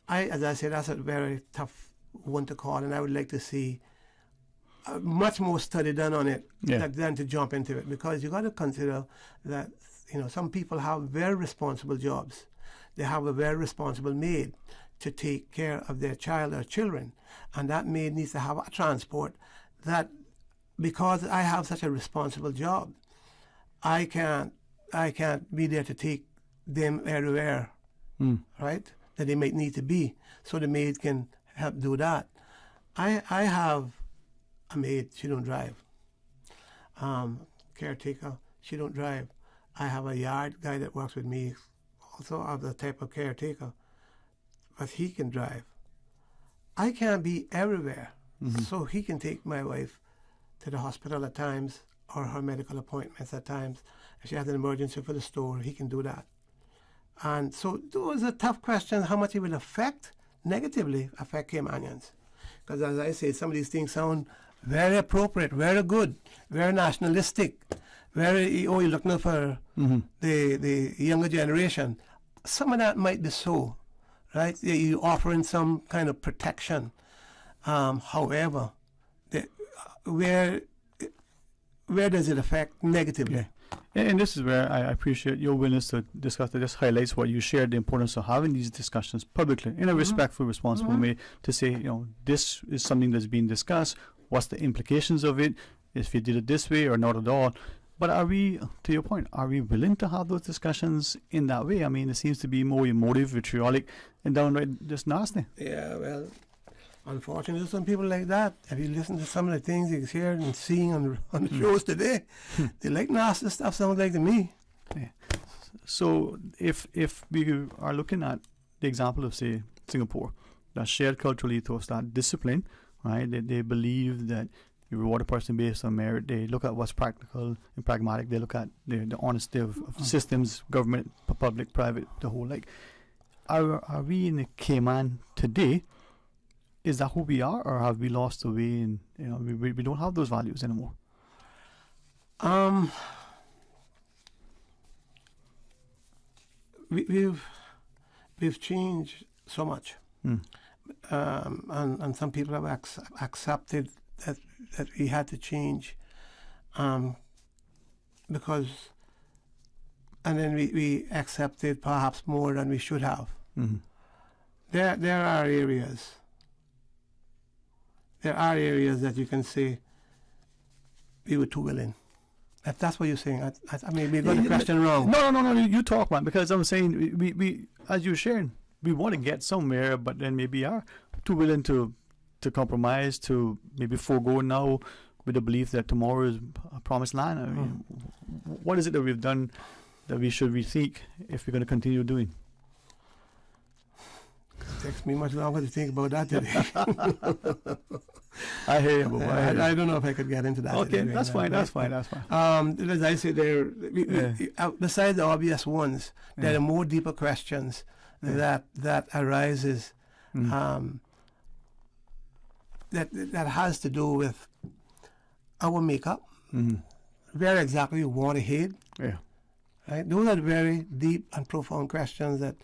As I said, that's a very tough one to call, and I would like to see much more study done on it than to jump into it, because you got to consider that some people have very responsible jobs. They have a very responsible maid to take care of their child or children, and that maid needs to have a transport. That because I have such a responsible job, I can't be there to take them everywhere, right? That they might need to be, so the maid can help do that. I have a maid, she don't drive. Caretaker, she don't drive. I have a yard guy that works with me, also of the type of caretaker, but he can drive. I can't be everywhere, so he can take my wife to the hospital at times, or her medical appointments at times. If she has an emergency for the store, he can do that. And so those are tough questions, how much it will negatively affect Caymanians. Because as I say, some of these things sound very appropriate, very good, very nationalistic, very, you're looking for the younger generation. Some of that might be so, right? You're offering some kind of protection. However, where does it affect negatively? Yeah. And this is where I appreciate your willingness to discuss. This highlights what you shared, the importance of having these discussions publicly in a respectful, responsible way, to say, this is something that's being discussed. What's the implications of it? If you did it this way or not at all. But are we, to your point, are we willing to have those discussions in that way? I mean, it seems to be more emotive, vitriolic, and downright just nasty. Yeah, well, unfortunately, some people like that. If you listen to some of the things you hear and seeing on the shows today, they like nasty stuff, sounds like to me. Yeah. So if we are looking at the example of, say, Singapore, that shared cultural ethos, that discipline, right? They believe that you reward a person based on merit. They look at what's practical and pragmatic. They look at the honesty of systems, government, public, private, the whole. Like, are we in the Cayman today? Is that who we are, or have we lost the way, and we don't have those values anymore? we've changed so much, and some people have accepted that we had to change, because, and then we accepted perhaps more than we should have. Mm-hmm. There are areas. There are areas that you can say we were too willing. If that's what you're saying, I maybe got the question wrong. No. You talk, man. Because I'm saying we as you're sharing, we want to get somewhere, but then maybe are too willing to compromise, to maybe forego now, with the belief that tomorrow is a promised land. I mean, what is it that we've done that we should rethink if we're going to continue doing? It takes me much longer to think about that today. I hear you, but I don't know if I could get into that. Okay, today, that's fine. That's fine. As I say, besides the obvious ones, there are more deeper questions that arises, that has to do with our makeup, where exactly we want to head. Yeah. Right? Those are very deep and profound questions that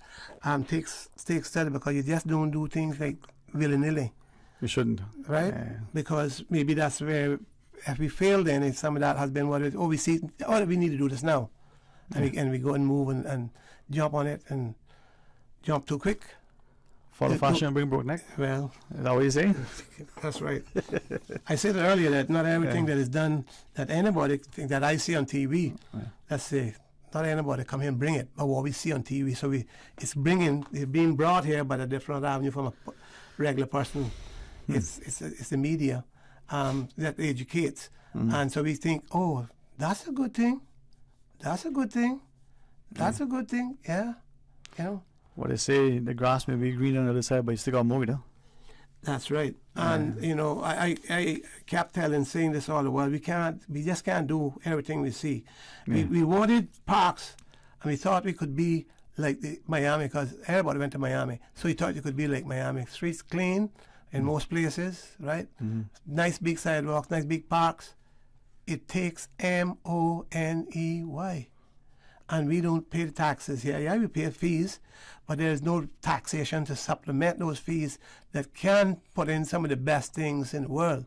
takes study, because you just don't do things like willy-nilly. We shouldn't. Right? Because maybe that's where, if we fail, then it's some of that has been what it is. We see, we need to do this now. And we go and move and jump on it and jump too quick. Follow fashion and bring broke neck. Well, is that what you're saying? That's right. I said earlier that not everything that is done, that anybody that I see on TV, let's say, not anybody come here and bring it, but what we see on TV. So it's being brought here by a different avenue from a regular person. It's the media that educates, and so we think, oh, that's a good thing. That's a good thing. That's a good thing. Yeah, you know. What they say, the grass may be green on the other side, but you still got more, though. That's right. And you know, I kept saying this all the while. We just can't do everything we see. We wanted parks, and we thought we could be like Miami, because everybody went to Miami. So we thought you could be like Miami. Streets clean in most places, right? Nice big sidewalks, nice big parks. It takes money, and we don't pay the taxes here. Yeah, we pay fees, but there is no taxation to supplement those fees that can put in some of the best things in the world,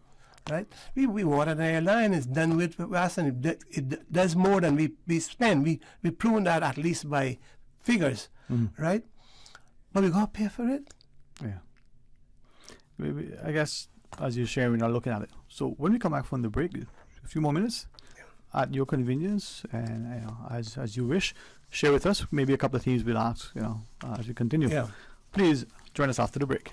right? We want an airline. It's done with us, and it does more than we spend. We proven that at least by figures, right? But we got to pay for it. Yeah. I guess, as you're sharing, we're not looking at it. So when we come back from the break, a few more minutes, at your convenience, and as you wish, share with us maybe a couple of things we'll ask, as we continue. Yeah. Please join us after the break.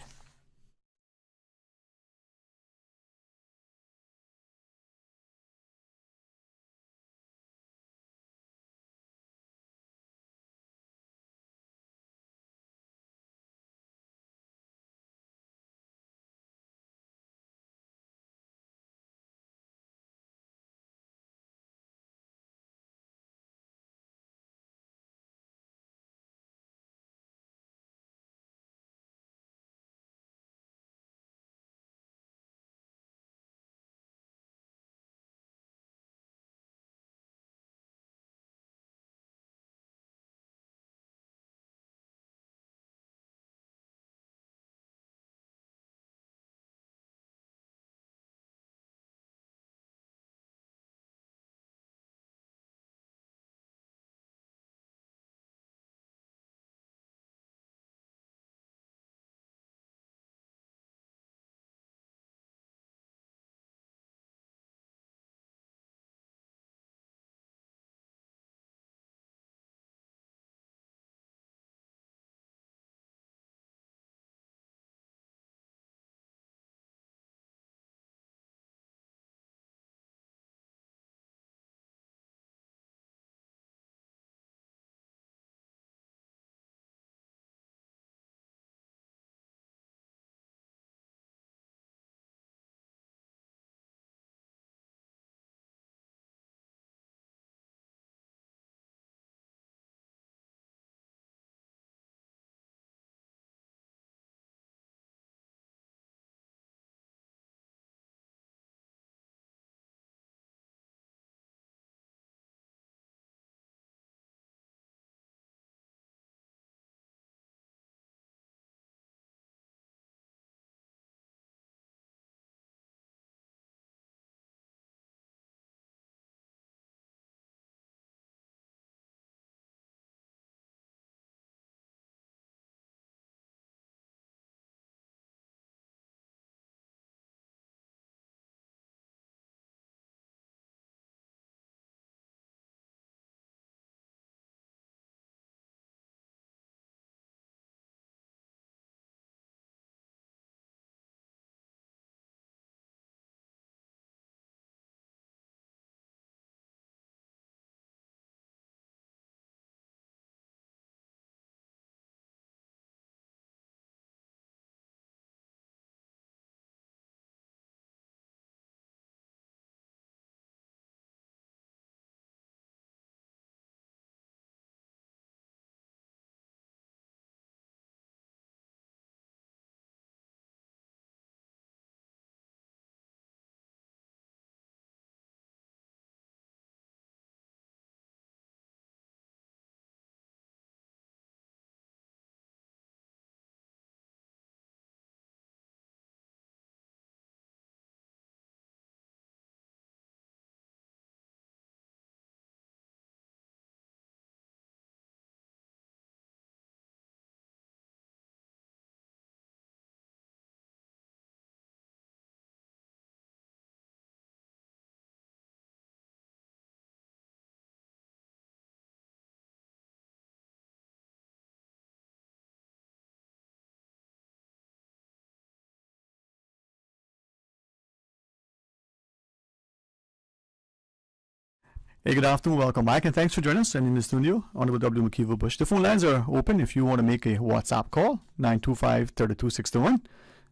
Hey, good afternoon. Welcome back, and thanks for joining us. And in the studio, Honorable W. Mckeeva Bush. The phone lines are open if you want to make a WhatsApp call, 925-3261.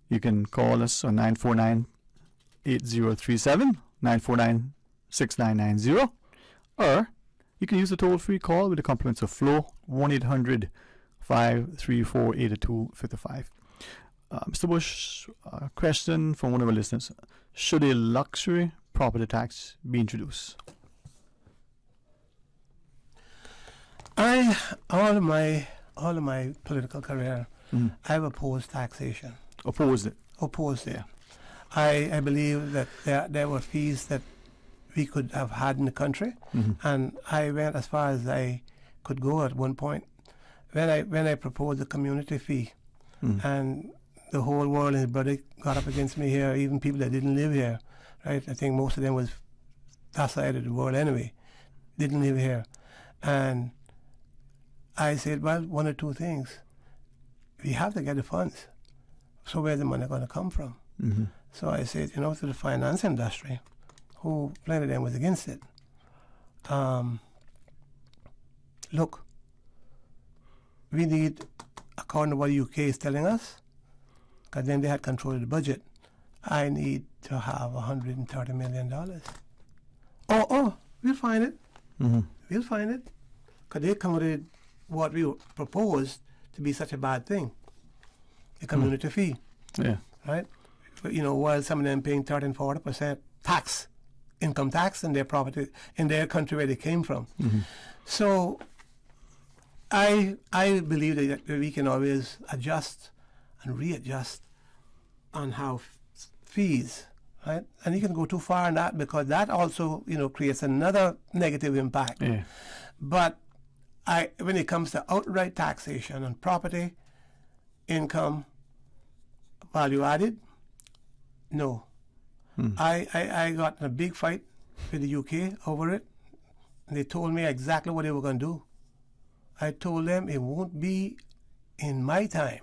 You can call us on 949-8037, 949-6990, or you can use the toll-free call with the compliments of Flow, 1-800-534-8255. Mr. Bush, a question from one of our listeners. Should a luxury property tax be introduced? All of my political career, I've opposed taxation. Opposed it? Opposed it. I believe that there were fees that we could have had in the country, and I went as far as I could go at one point when I proposed the community fee, and the whole world and his brother got up against me here, even people that didn't live here, right? I think most of them was that side of the world anyway, didn't live here, and I said, well, one or two things. We have to get the funds. So where's the money going to come from? So I said, to the finance industry, who plenty of them was against it. Look, we need, according to what the UK is telling us, because then they had control of the budget, I need to have $130 million. Oh, we'll find it. We'll find it. Because they come with what we proposed to be such a bad thing, the community fee. Yeah. Right? But, while some of them paying 30 and 40% tax, income tax in their property, in their country where they came from. So I believe that we can always adjust and readjust on how fees, right? And you can go too far in that because that also, creates another negative impact. Yeah. But when it comes to outright taxation on property, income, value added, no. I got in a big fight with the UK over it. And they told me exactly what they were going to do. I told them it won't be in my time,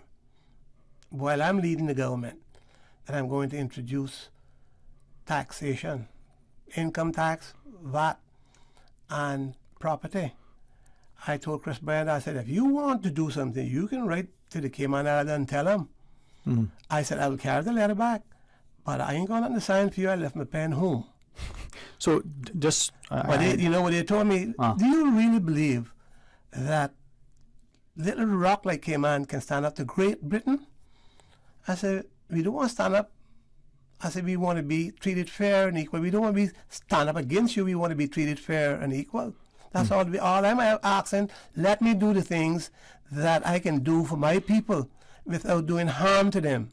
while I'm leading the government, that I'm going to introduce taxation, income tax, VAT, and property. I told Chris Bryant, I said, if you want to do something, you can write to the Cayman Islands and tell them. I said, I will carry the letter back, but I ain't going to sign for you. I left my pen home. So just... but what they told me, do you really believe that little rock like Cayman can stand up to Great Britain? I said, we don't want to stand up. I said, we want to be treated fair and equal. We don't want to be stand up against you. We want to be treated fair and equal. That's all I'm asking. Let me do the things that I can do for my people without doing harm to them.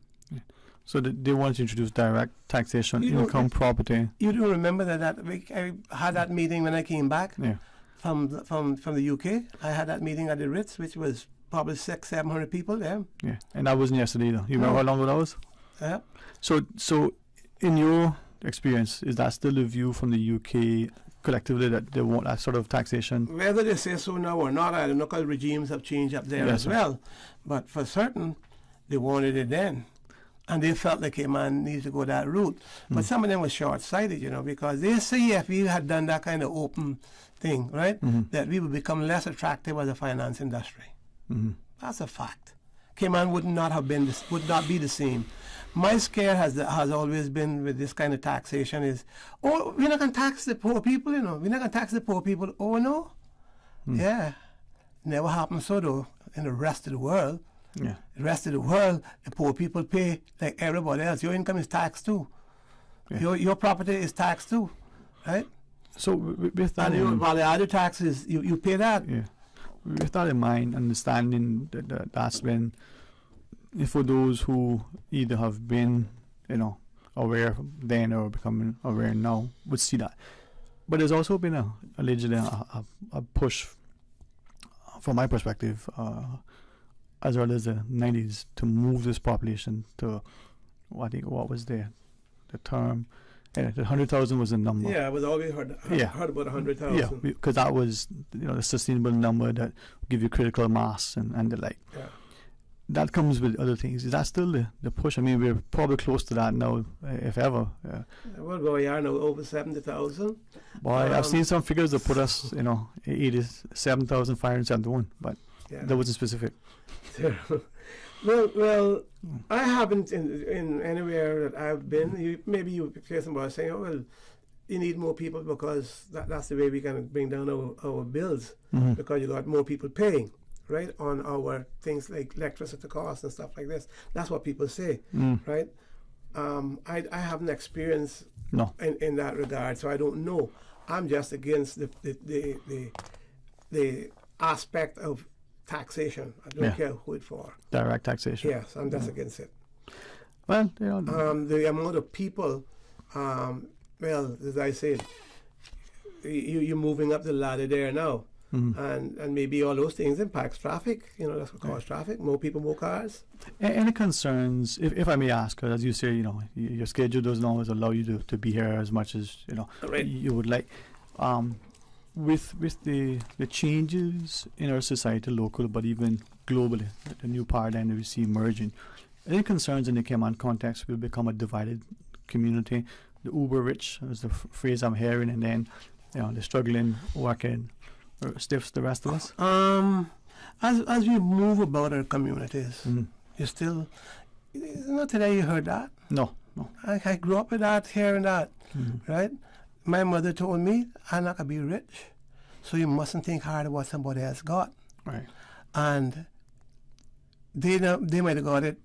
So they want to introduce direct taxation, income, property. You do remember that I had that meeting when I came back from the UK. I had that meeting at the Ritz, which was probably 600-700 people there. Yeah, and that wasn't yesterday though. You remember how long ago that was? Yeah. So in your experience, is that still the view from the UK collectively that they want that sort of taxation? Whether they say so now or not, I don't know, because regimes have changed up there as well. But for certain, they wanted it then. And they felt like Cayman needs to go that route. But some of them were short-sighted, because they say if we had done that kind of open thing, right, that we would become less attractive as a finance industry. That's a fact. Cayman would not be the same. My scare has always been with this kind of taxation is, we're not going to tax the poor people, We're not going to tax the poor people. Oh, no? Yeah. Never happened so, though, in the rest of the world. Yeah. The rest of the world, the poor people pay like everybody else. Your income is taxed, too. Yeah. Your property is taxed, too, right? So with that... And the other taxes, you pay that. Yeah. With that in mind, understanding that's been... for those who either have been, aware then or becoming aware now, would see that. But there's also been allegedly a push, from my perspective, as early as the 90s, to move this population to, what was the term? Yeah, the 100,000 was the number. Yeah, I was always heard about 100,000. Yeah, because that was the sustainable number that would give you critical mass and the like. Yeah. that comes with other things. Is that still the push? I mean, we're probably close to that now, if ever. Well, we are now over 70,000. Boy, I've seen some figures that put us, 87,571, but that wasn't specific. Well, I haven't in anywhere that I've been. Maybe you hear somebody saying, "Oh, well, you need more people because that's the way we can bring down our bills because you got more people paying, right, on our things like electricity costs and stuff like this." That's what people say, right? I haven't experienced in that regard, so I don't know. I'm just against the aspect of taxation. I don't care who it's for. Direct taxation. Yes, I'm just against it. Well, the amount of people, well, as I said, you're moving up the ladder there now, and maybe all those things impacts traffic. That's what causes traffic. More people, more cars. Any concerns, if I may ask, as you say, your schedule doesn't always allow you to be here as much as you would like. With the changes in our society, local, but even globally, the new paradigm that we see emerging, any concerns in the Cayman context will become a divided community? The uber rich is the phrase I'm hearing, and then the struggling, working stiffs the rest of us. As we move about our communities, you still, not today you heard that. No. I grew up with that, hearing that, right? My mother told me, I'm not going to be rich, so you mustn't think hard of what somebody else got. Right. And they might have got it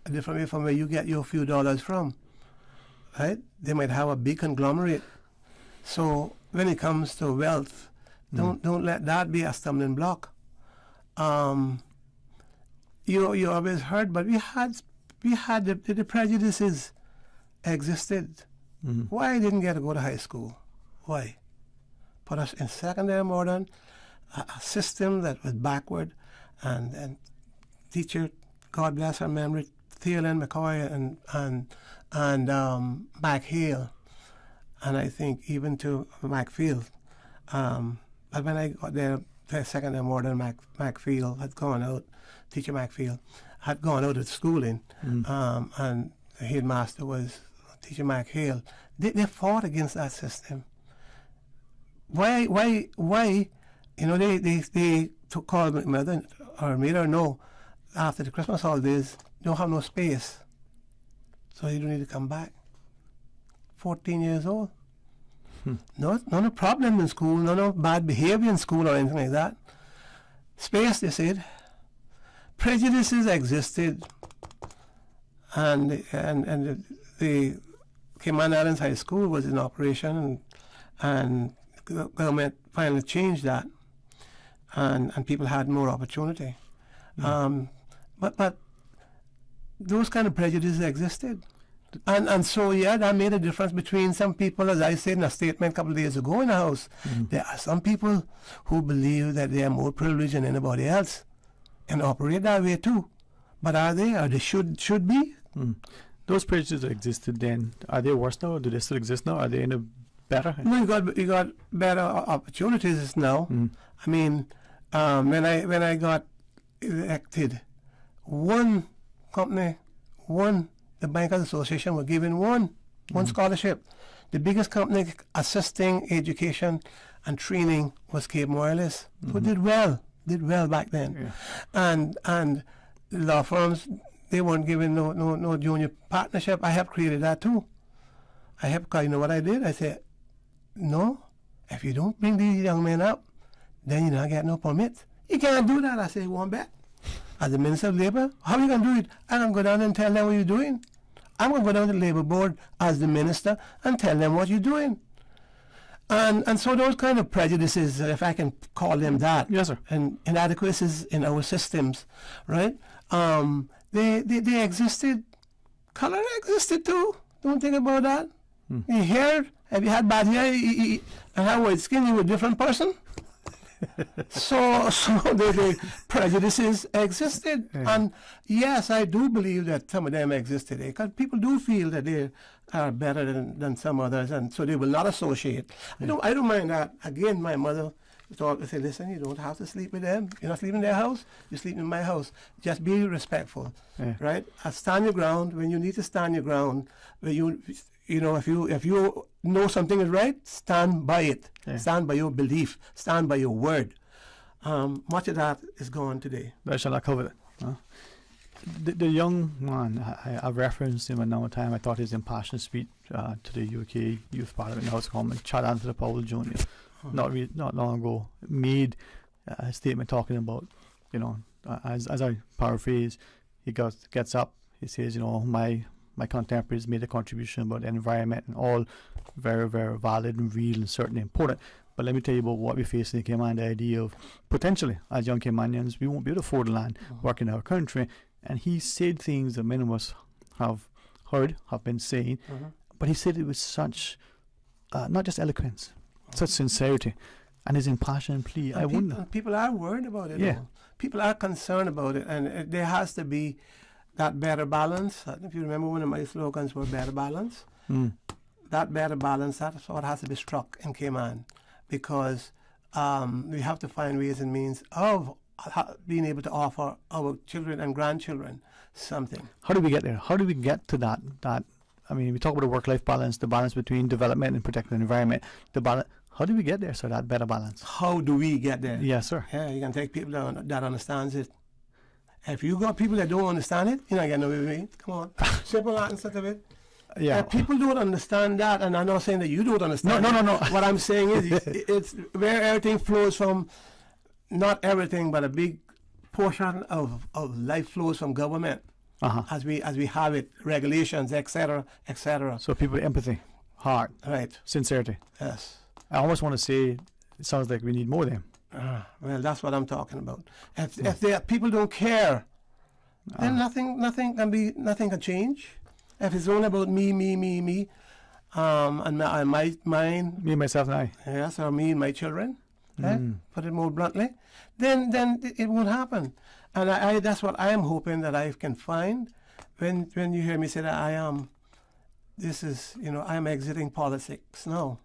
a different way from where you get your few dollars from, right? They might have a big conglomerate. So when it comes to wealth, don't let that be a stumbling block. You always heard, but we had the prejudices existed. Why didn't get to go to high school? Why? Put us in secondary modern, a system that was backward, and teacher, God bless her memory, Theolin McCoy and Mac Hale, and I think even to Macfield. But when I got there, the secondary modern, Macfield had gone out, teacher Macfield had gone out of schooling, and the headmaster was teacher Mac Hale. They fought against that system. Why? They called my mother or made her know after the Christmas holidays, you don't have no space, so you don't need to come back. 14 years old. No problem in school, no bad behavior in school or anything like that. Space, they said. Prejudices existed, and the Cayman Islands High School was in operation, and the government finally changed that, and people had more opportunity. But those kind of prejudices existed. And so, that made a difference between some people, as I said in a statement a couple of days ago in the House. There are some people who believe that they are more privileged than anybody else and operate that way too. But are they? Or they should be? Those prejudices that existed then, are they worse now, or do they still exist now? Are they any better? No, you got better opportunities now. I mean, when I got elected, one company, the Bankers Association were giving one scholarship. The biggest company assisting education and training was Cape Wireless, who did well back then. And the law firms, they weren't giving no junior partnership. I have created that too. Because you know what I did? I said, no, if you don't bring these young men up, then you're not getting no permits. You can't do that. I said, one bet. As the Minister of Labour, how are you going to do it? I'm going to go down and tell them what you're doing. I'm going to go down to the Labour Board as the Minister and tell them what you're doing. And so those kind of prejudices, if I can call them that, yes, sir, and inadequacies in our systems, right? They existed. Color existed too. Don't think about that. Your hair, if you had bad hair and had white skin, you were a different person. so the prejudices existed, and yes, I do believe that some of them existed because people do feel that they are better than some others, and so they will not associate. I don't mind that. Again, my mother So I say, listen, you don't have to sleep with them. You're not sleeping in their house. You're sleeping in my house. Just be respectful, right? Stand your ground when you need to stand your ground. When you know, if you know something is right, stand by it. Stand by your belief. Stand by your word. Much of that is gone today. But shall I cover it? Huh? The young man, I referenced him a number of times. I thought his impassioned speech to the UK Youth Parliament House of Commons, Chad Anthony Powell Jr., not long ago, made a statement talking about, you know, as I paraphrase, he gets up, he says, you know, my contemporaries made a contribution about the environment, and all very, very valid and real and certainly important. But let me tell you about what we face in the Cayman, the idea of potentially, as young Caymanians, we won't be able to afford the land, work in our country. And he said things that many of us have heard, have been saying, but he said it with such, not just eloquence, such sincerity, and his impassioned plea. And I wonder. People are worried about it. Yeah. Though. People are concerned about it, and there has to be that better balance. If you remember, one of my slogans were better balance. That better balance, that's what has to be struck in Cayman, because we have to find ways and means of being able to offer our children and grandchildren something. How do we get there? How do we get to that? I mean, we talk about the work-life balance, the balance between development and protecting the environment. The balance. How do we get there? So that better balance. How do we get there? Yes, sir. Yeah, you can take people that understands it. If you got people that don't understand it, you're not getting away with me. Come on, simple that instead of it. Yeah. If people don't understand that, and I'm not saying that you don't understand. No. What I'm saying is, it's where everything flows from. Not everything, but a big portion of life flows from government, as we have it, regulations, etc., etc. So people, empathy, heart, right, sincerity. Yes. I almost want to say, it sounds like we need more of them. Well, that's what I'm talking about. If people don't care, then nothing can change. If it's only about me, and mine, me, myself, and I. Yes, or me and my children. Put it more bluntly, then it won't happen. And I that's what I am hoping that I can find when you hear me say that I am exiting politics now.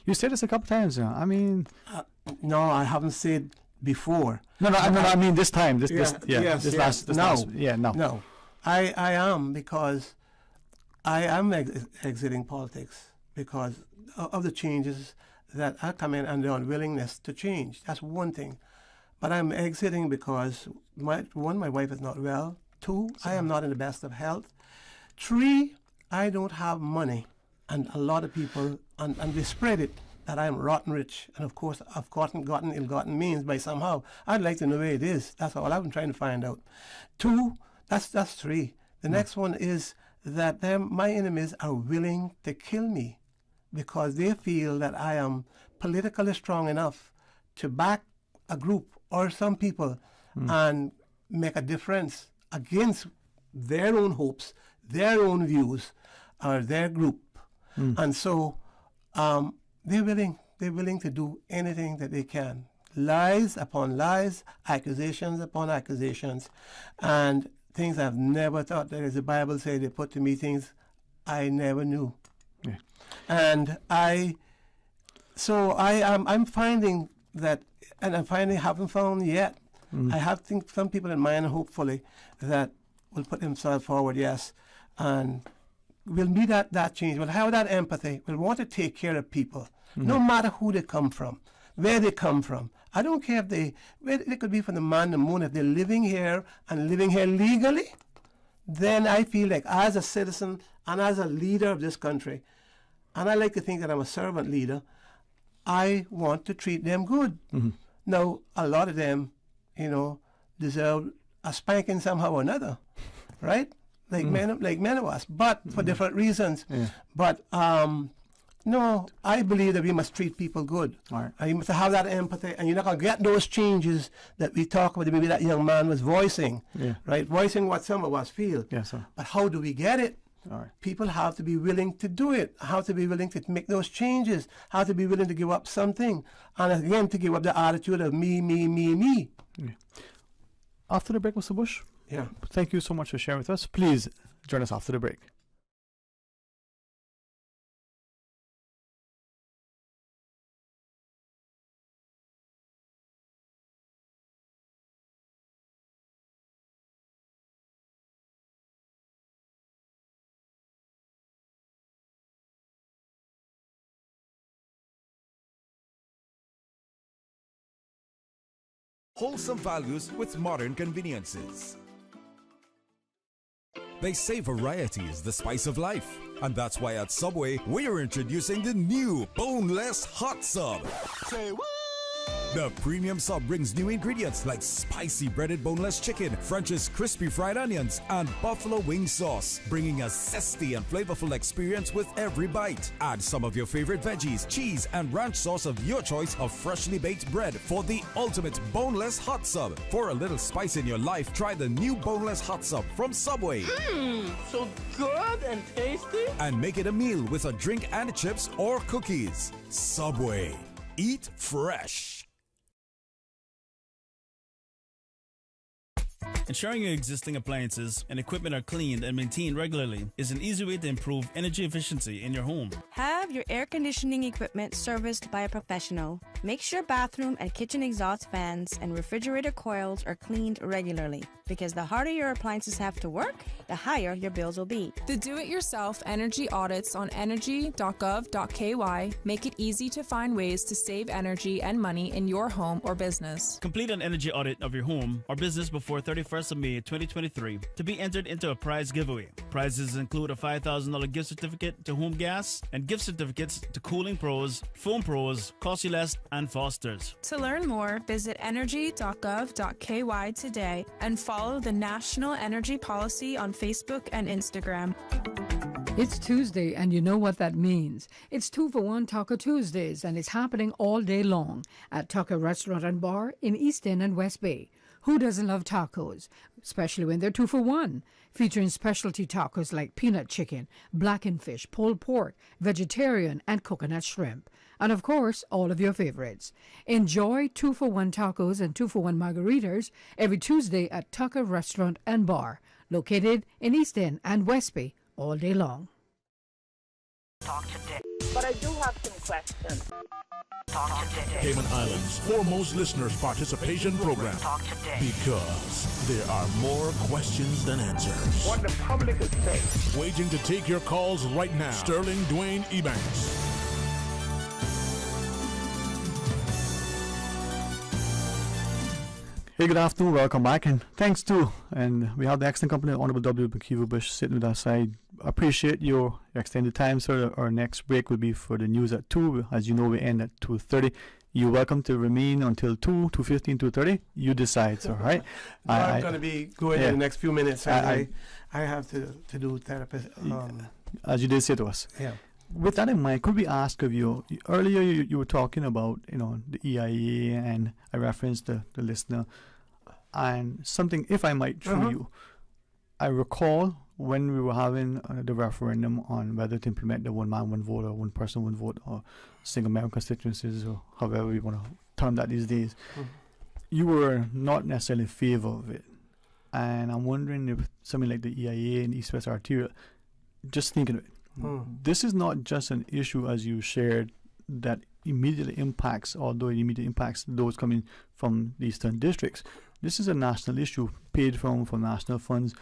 You said this a couple times. I mean, no, I haven't said before. No, I mean this time. This last. No, I am, because I am exiting politics because of the changes that are coming and the unwillingness to change. That's one thing. But I'm exiting because, my wife is not well. 2, I am not in the best of health. 3, I don't have money. And a lot of people, and they spread it, that I'm rotten rich. And of course, I've gotten ill-gotten means by somehow. I'd like to know where it is. That's all I've been trying to find out. 2, that's 3. The next one is that my enemies are willing to kill me, because they feel that I am politically strong enough to back a group or some people and make a difference against their own hopes, their own views, or their group. And so they're willing to do anything that they can. Lies upon lies, accusations upon accusations, and things I've never thought. As the Bible says, they put to me things I never knew. Yeah. And I'm finding that, and haven't found yet. I have some people in mind, hopefully, that will put themselves forward, yes, and will be that change. Will have that empathy. Will want to take care of people, no matter who they come from, where they come from. I don't care where they could be from the man, the moon. If they're living here and living here legally, then I feel like, as a citizen and as a leader of this country, and I like to think that I'm a servant leader, I want to treat them good. Now, a lot of them, deserve a spanking somehow or another, right? Like many of us, but for different reasons. Yeah. But no, I believe that we must treat people good. Right. And you must have that empathy, and you're not going to get those changes that we talk about, that maybe that young man was voicing, right? Voicing what some of us feel. Yes, sir. But how do we get it? All right. People have to be willing to do it, have to be willing to make those changes, have to be willing to give up something, and again, to give up the attitude of me. Yeah. After the break, Mr. Bush, thank you so much for sharing with us. Please join us after the break. Wholesome values with modern conveniences. They say variety is the spice of life. And that's why at Subway, we're introducing the new Boneless Hot Sub. Say what? The premium sub brings new ingredients like spicy breaded boneless chicken, French's crispy fried onions, and buffalo wing sauce, bringing a zesty and flavorful experience with every bite. Add some of your favorite veggies, cheese, and ranch sauce of your choice of freshly baked bread for the ultimate boneless hot sub. For a little spice in your life, try the new boneless hot sub from Subway. So good and tasty. And make it a meal with a drink and chips or cookies. Subway. Eat fresh. Ensuring your existing appliances and equipment are cleaned and maintained regularly is an easy way to improve energy efficiency in your home. Have your air conditioning equipment serviced by a professional. Make sure bathroom and kitchen exhaust fans and refrigerator coils are cleaned regularly, because the harder your appliances have to work, the higher your bills will be. The do-it-yourself energy audits on energy.gov.ky make it easy to find ways to save energy and money in your home or business. Complete an energy audit of your home or business before 31st of May 2023 to be entered into a prize giveaway. Prizes include a $5,000 gift certificate to Home Gas and gift certificates to Cooling Pros, Foam Pros, Cost Less, and Foster's. To learn more, visit energy.gov.ky today and follow the National Energy Policy on Facebook and Instagram. It's Tuesday, and you know what that means. It's 2-for-1 Taco Tuesdays, and it's happening all day long at Taco Restaurant and Bar in East End and West Bay. Who doesn't love tacos, especially when they're 2-for-1, featuring specialty tacos like peanut chicken, blackened fish, pulled pork, vegetarian, and coconut shrimp. And of course, all of your favorites. Enjoy 2-for-1 tacos and 2-for-1 margaritas every Tuesday at Taco Restaurant and Bar, located in East End and West Bay, all day long. Talk today. But I do have some questions. Talk today. Cayman Islands' foremost listeners' participation program. Talk today. Because there are more questions than answers. What the public is saying. Waging to take your calls right now. Sterling Dwayne Ebanks. Hey, good afternoon, welcome back, and thanks too. And we have the excellent company, Honorable W. Mckeeva Bush, sitting with us. I appreciate your extended time, sir. Our next break will be for the news at 2. As you know, we end at 2:30. You're welcome to remain until 2, 2:15, 2:30. You decide, sir, right? I'm going to be going in the next few minutes. I have to do therapist. As you did say to us. Yeah. With that in mind, could we ask of you, earlier you were talking about, the EIA, and I referenced the listener, and something, if I might, through you, I recall when we were having the referendum on whether to implement the one man, one vote, or one person, one vote, or single member constituencies, or however we want to term that these days, you were not necessarily in favor of it. And I'm wondering if something like the EIA and East West Arterial, just thinking of it, this is not just an issue, as you shared, that immediately impacts, although it immediately impacts those coming from the eastern districts. This is a national issue, paid from national funds,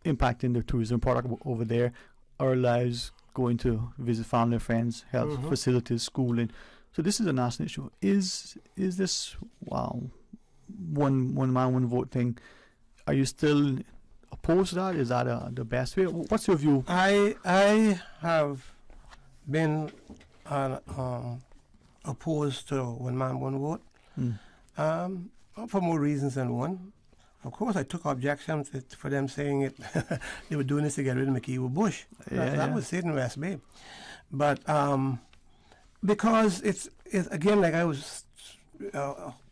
impacting the tourism product over there, our lives, going to visit family, friends, health facilities, schooling. So this is a national issue. Is this, one man, one vote thing, are you still opposed to that? Is that the best way? What's your view? I have been opposed to one man, one vote for more reasons than one. Of course, I took objections for them saying it. They were doing this to get rid of Mckeeva Bush. That was Satan West Bay. But because it's again, like I was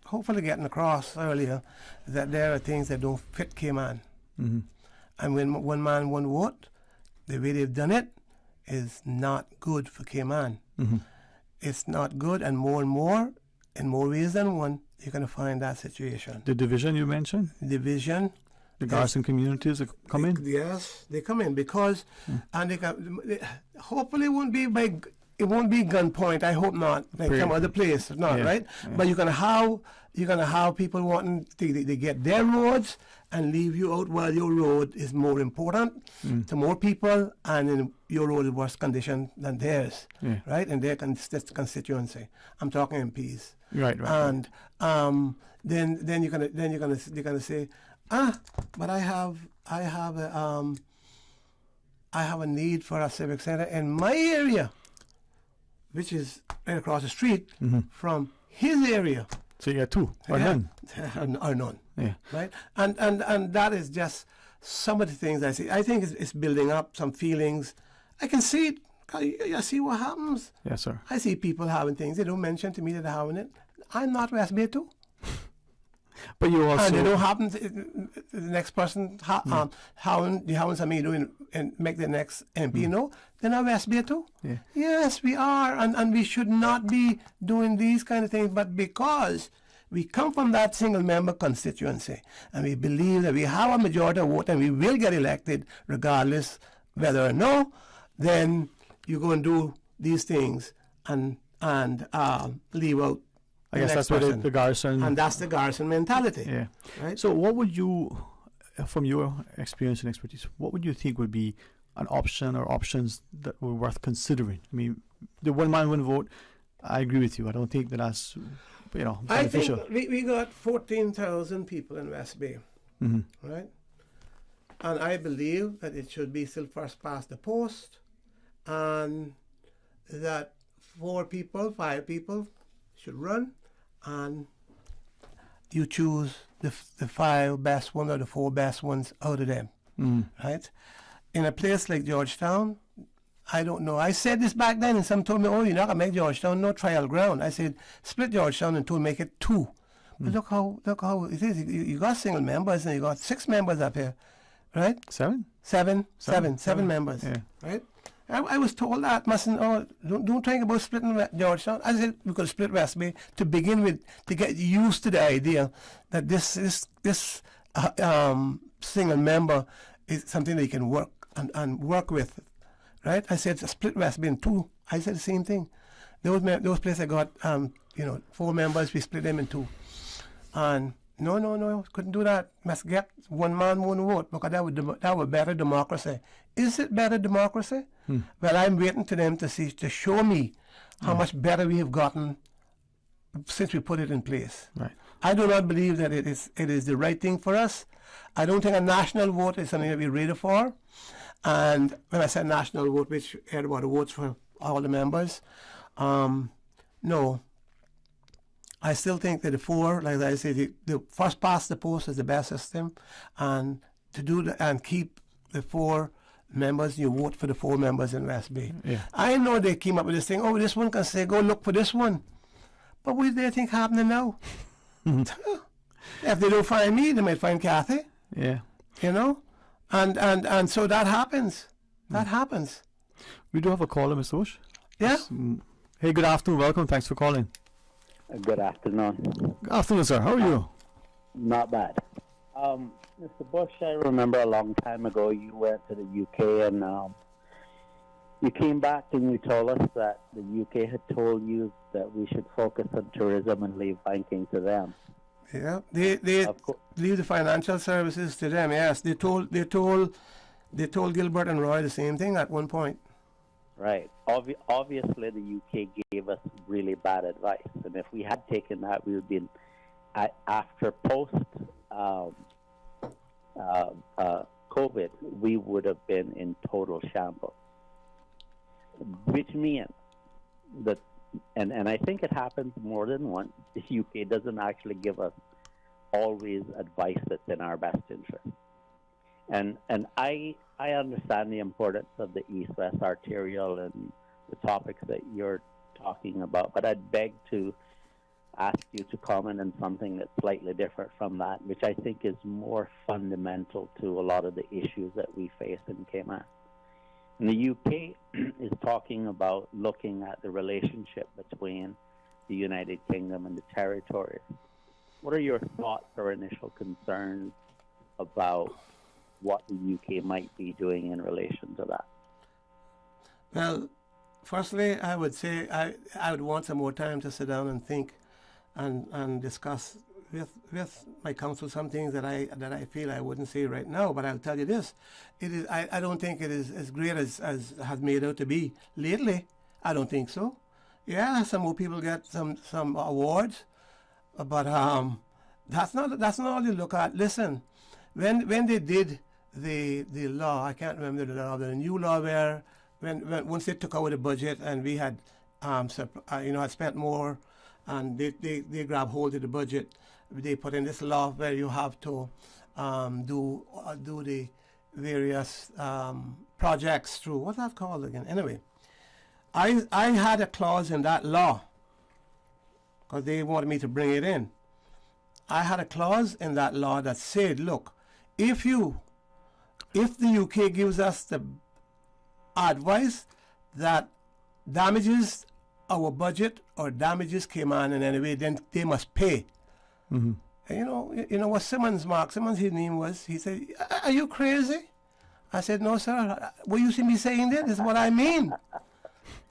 hopefully getting across earlier, that there are things that don't fit Cayman. And when one man, one vote, the way they've done it is not good for Cayman. It's not good, and more, in more ways than one, you're going to find that situation. The division you mentioned? Division. The garrison communities come in? Yes, they come in because, and hopefully it won't be gunpoint. I hope not. Like some other place, right? Yeah. But you're gonna have people wanting they get their roads and leave you out while your road is more important to more people, and your road is worse condition than theirs, right? And their constituency. I'm talking MPs. Right. And then you're gonna say, but I have a need for a civic center in my area, which is right across the street from his area. So you got two or none. Or none. Yeah. Right. And that is just some of the things I see. I think it's building up some feelings. I can see it. I see what happens. Yes, sir. I see people having things. They don't mention to me that they're having it. I'm not West Bay too. But you also... And they don't happen to, the next person having something doing and make the next MP know, they're not West Bay too. Yeah. Yes, we are. And we should not be doing these kind of things. But because we come from that single member constituency and we believe that we have a majority of vote and we will get elected regardless whether or no, then you go and do these things and leave out. I guess that's what the Garrison... And that's the Garrison mentality. Yeah. Right? So what would you, from your experience and expertise, what would you think would be an option or options that were worth considering? I mean, the one man, one vote, I agree with you. I don't think that's, beneficial. I think we got 14,000 people in West Bay, right? And I believe that it should be still first past the post, and that 5 people should run, and you choose the 5 best ones or the 4 best ones out of them, right? In a place like Georgetown, I don't know. I said this back then, and some told me, "Oh, you're not gonna make Georgetown no trial ground." I said, "Split Georgetown and make it 2." But look how it is. You got single members, and you got 6 members up here, right? 7 members, yeah. right? I was told that don't think about splitting Georgetown. I said we could split West Bay to begin with, to get used to the idea that this single member is something that you can work and work with, right? I said split West Bay in 2. I said the same thing. Those places I got 4 members, we split them in 2, and no, couldn't do that. Must get one man, one vote, because that would better democracy. Is it better democracy? Well, I'm waiting to them to show me how much better we have gotten since we put it in place. Right. I do not believe that it is the right thing for us. I don't think a national vote is something that we're ready for. And when I said national vote, which had about the votes for all the members, no. I still think that the 4, like I say, the first past the post is the best system, and to do that and keep the 4 members, you vote for the 4 members in West Bay. Yeah. I know they came up with this thing. Oh, this one can say, go look for this one, but what do they think happening now? If they don't find me, they might find Kathy. Yeah. And so that happens. That happens. We do have a caller, Mr. Bush. Yeah. Hey, good afternoon. Welcome. Thanks for calling. Good afternoon. Good afternoon, sir. How are you? Not bad. Mr. Bush, I remember a long time ago you went to the UK and you came back and you told us that the UK had told you that we should focus on tourism and leave banking to them. Yeah, they leave the financial services to them. Yes, they told Gilbert and Roy the same thing at one point. Right. Obviously, the UK gave us really bad advice, and if we had taken that, we would have been after post COVID, we would have been in total shambles. Which means that, and I think it happens more than once. The UK doesn't actually give us always advice that's in our best interest. And I understand the importance of the East-West arterial and the topics that you're talking about, but I'd beg to ask you to comment on something that's slightly different from that, which I think is more fundamental to a lot of the issues that we face in Cayman. And the UK is talking about looking at the relationship between the United Kingdom and the territories. What are your thoughts or initial concerns about what the UK might be doing in relation to that? Well, firstly, I would say I would want some more time to sit down and think and discuss with my council some things that I feel I wouldn't say right now. But I'll tell you this: it is. I don't think it is as great as has made out to be lately. I don't think so. Yeah, some more people get some awards, but that's not all you look at. Listen, when they did the law, I can't remember the law, the new law where when once they took over the budget and we had had spent more, and they grab hold of the budget, they put in this law where you have to do the various projects through, what's that called again? Anyway, I had a clause in that law because they wanted me to bring it in. I had a clause in that law that said, look, if the UK gives us the advice that damages our budget or damages came on in any way, then they must pay. Mm-hmm. And you know what Mark Simmons, his name was, he said, are you crazy? I said, no, sir. What you see me saying there is what I mean.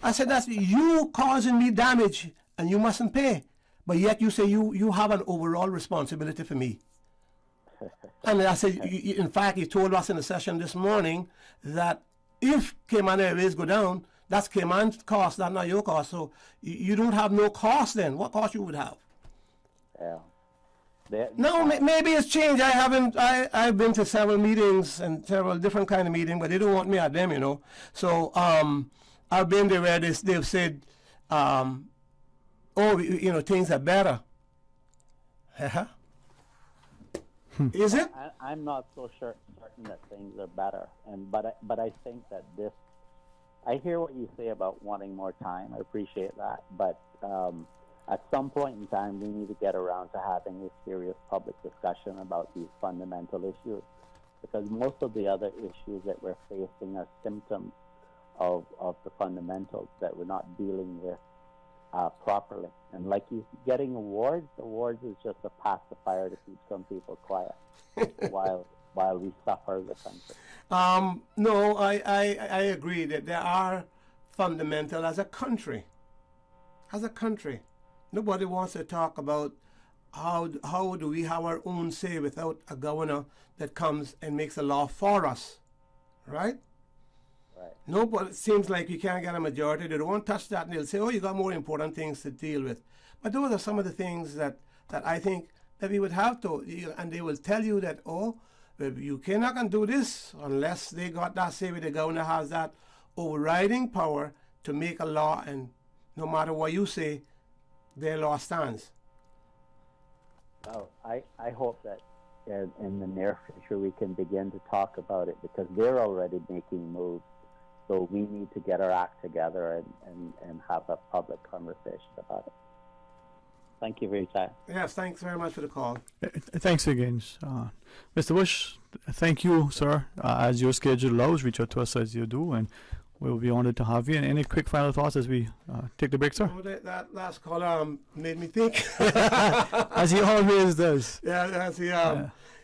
I said, that's you causing me damage and you mustn't pay. But yet you say you have an overall responsibility for me. And I said, in fact, he told us in the session this morning that if Cayman Airways go down, that's Cayman's cost, that's not your cost. So you don't have no cost then. What cost you would have? Yeah. No, maybe it's changed. I've been to several meetings and several different kind of meetings, but they don't want me at them, you know. So I've been there where they've said, things are better. Is it? I'm not so certain that things are better, but I think that this. I hear what you say about wanting more time. I appreciate that, but at some point in time, we need to get around to having a serious public discussion about these fundamental issues, because most of the other issues that we're facing are symptoms of the fundamentals that we're not dealing with properly. And like you getting awards is just a pacifier to keep some people quiet while we suffer the country. No, I agree that there are fundamental as a country. Nobody wants to talk about how do we have our own say without a governor that comes and makes a law for us, right? Right. Nobody, it seems like you can't get a majority. They don't want to touch that, and they'll say, oh, you got more important things to deal with. But those are some of the things that I think that we would have to, and they will tell you that, oh, you cannot can do this unless they got that say where the governor has that overriding power to make a law, and no matter what you say, their law stands. Well, I hope that in the near future we can begin to talk about it, because they're already making moves. So we need to get our act together and have a public conversation about it. Thank you for your time. Yes, thanks very much for the call. Thanks again. Mr. Bush, thank you, sir. As your schedule allows, reach out to us as you do, and we'll be honored to have you. And any quick final thoughts as we take the break, sir? Oh, that last caller made me think. As he always does. Yeah,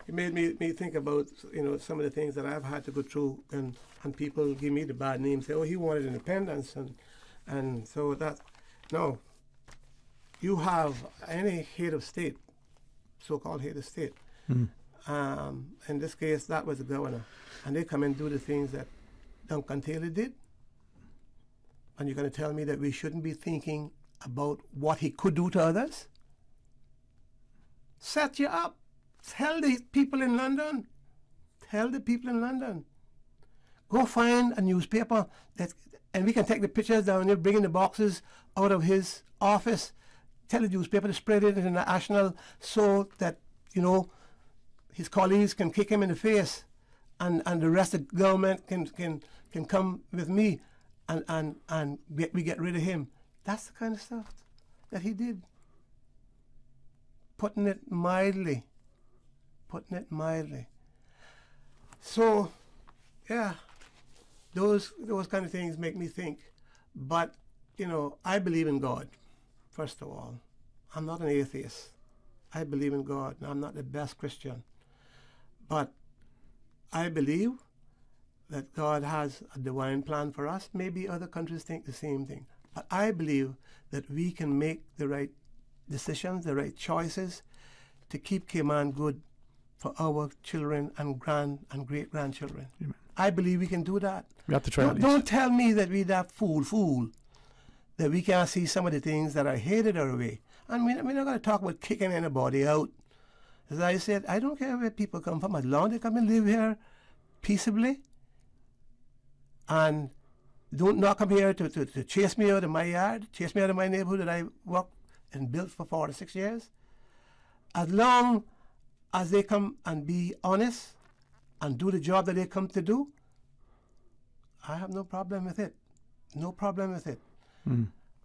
it made me think about some of the things that I've had to go through, and people give me the bad name, say, oh, he wanted independence, and so that, no. You have any head of state, so-called head of state. Mm-hmm. In this case, that was the governor. And they come and do the things that Duncan Taylor did. And you're going to tell me that we shouldn't be thinking about what he could do to others? Set you up. Tell the people in London. Go find a newspaper, and we can take the pictures down there, bringing the boxes out of his office. Tell the newspaper to spread it international so that, his colleagues can kick him in the face, and the rest of the government can come with me and we get rid of him. That's the kind of stuff that he did. Putting it mildly. So, yeah, those kind of things make me think. But, I believe in God. First of all, I'm not an atheist. I believe in God. Now, I'm not the best Christian. But I believe that God has a divine plan for us. Maybe other countries think the same thing. But I believe that we can make the right decisions, the right choices to keep Cayman good for our children and great-grandchildren. Amen. I believe we can do that. We have to try. Don't tell me that we're that fool that we can't see some of the things that are headed our way. And we're not going to talk about kicking anybody out. As I said, I don't care where people come from, as long as they come and live here peaceably and don't not come here to chase me out of my yard, chase me out of my neighborhood that I worked and built for 46 years. As long as they come and be honest and do the job that they come to do, I have no problem with it. No problem with it.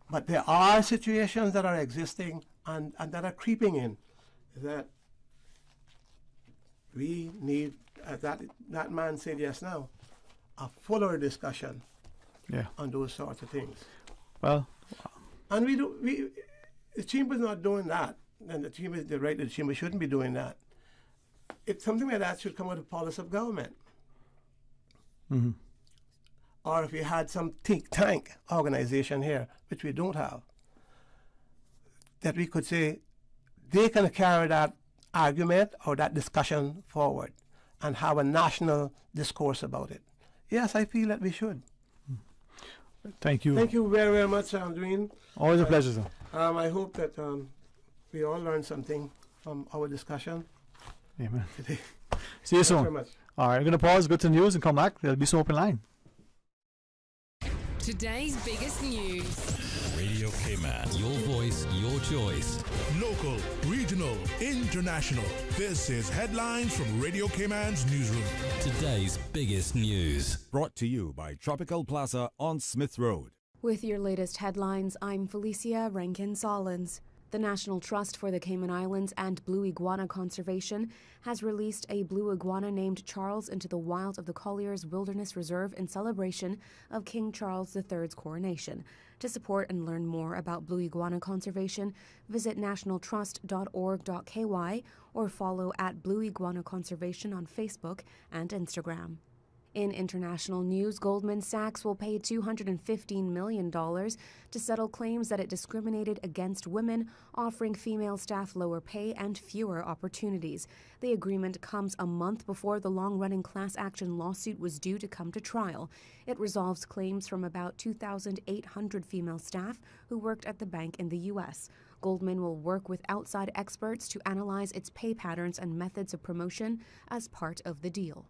But there are situations that are existing and that are creeping in that we need, as that man said just now, a fuller discussion on those sorts of things. Well, and the chamber's not doing that, and the chamber shouldn't be doing that. It's something like that should come out of policy of government. Or if we had some think tank organization here, which we don't have, that we could say they can carry that argument or that discussion forward and have a national discourse about it. Yes, I feel that we should. Thank you. Thank you very, very much, Dwayne. Always a pleasure, sir. I hope that we all learned something from our discussion. Amen. Today. See you soon. Thanks very much. All right, we're going to pause, go to the news, and come back. There'll be some open line. Today's biggest news. Radio K-Man. Your voice, your choice. Local, regional, international. This is headlines from Radio K-Man's newsroom. Today's biggest news. Brought to you by Tropical Plaza on Smith Road. With your latest headlines, I'm Felicia Rankin-Solins. The National Trust for the Cayman Islands and Blue Iguana Conservation has released a blue iguana named Charles into the wild of the Colliers Wilderness Reserve in celebration of King Charles III's coronation. To support and learn more about blue iguana conservation, visit nationaltrust.org.ky or follow at Blue Iguana Conservation on Facebook and Instagram. In international news, Goldman Sachs will pay $215 million to settle claims that it discriminated against women, offering female staff lower pay and fewer opportunities. The agreement comes a month before the long-running class action lawsuit was due to come to trial. It resolves claims from about 2,800 female staff who worked at the bank in the U.S. Goldman will work with outside experts to analyze its pay patterns and methods of promotion as part of the deal.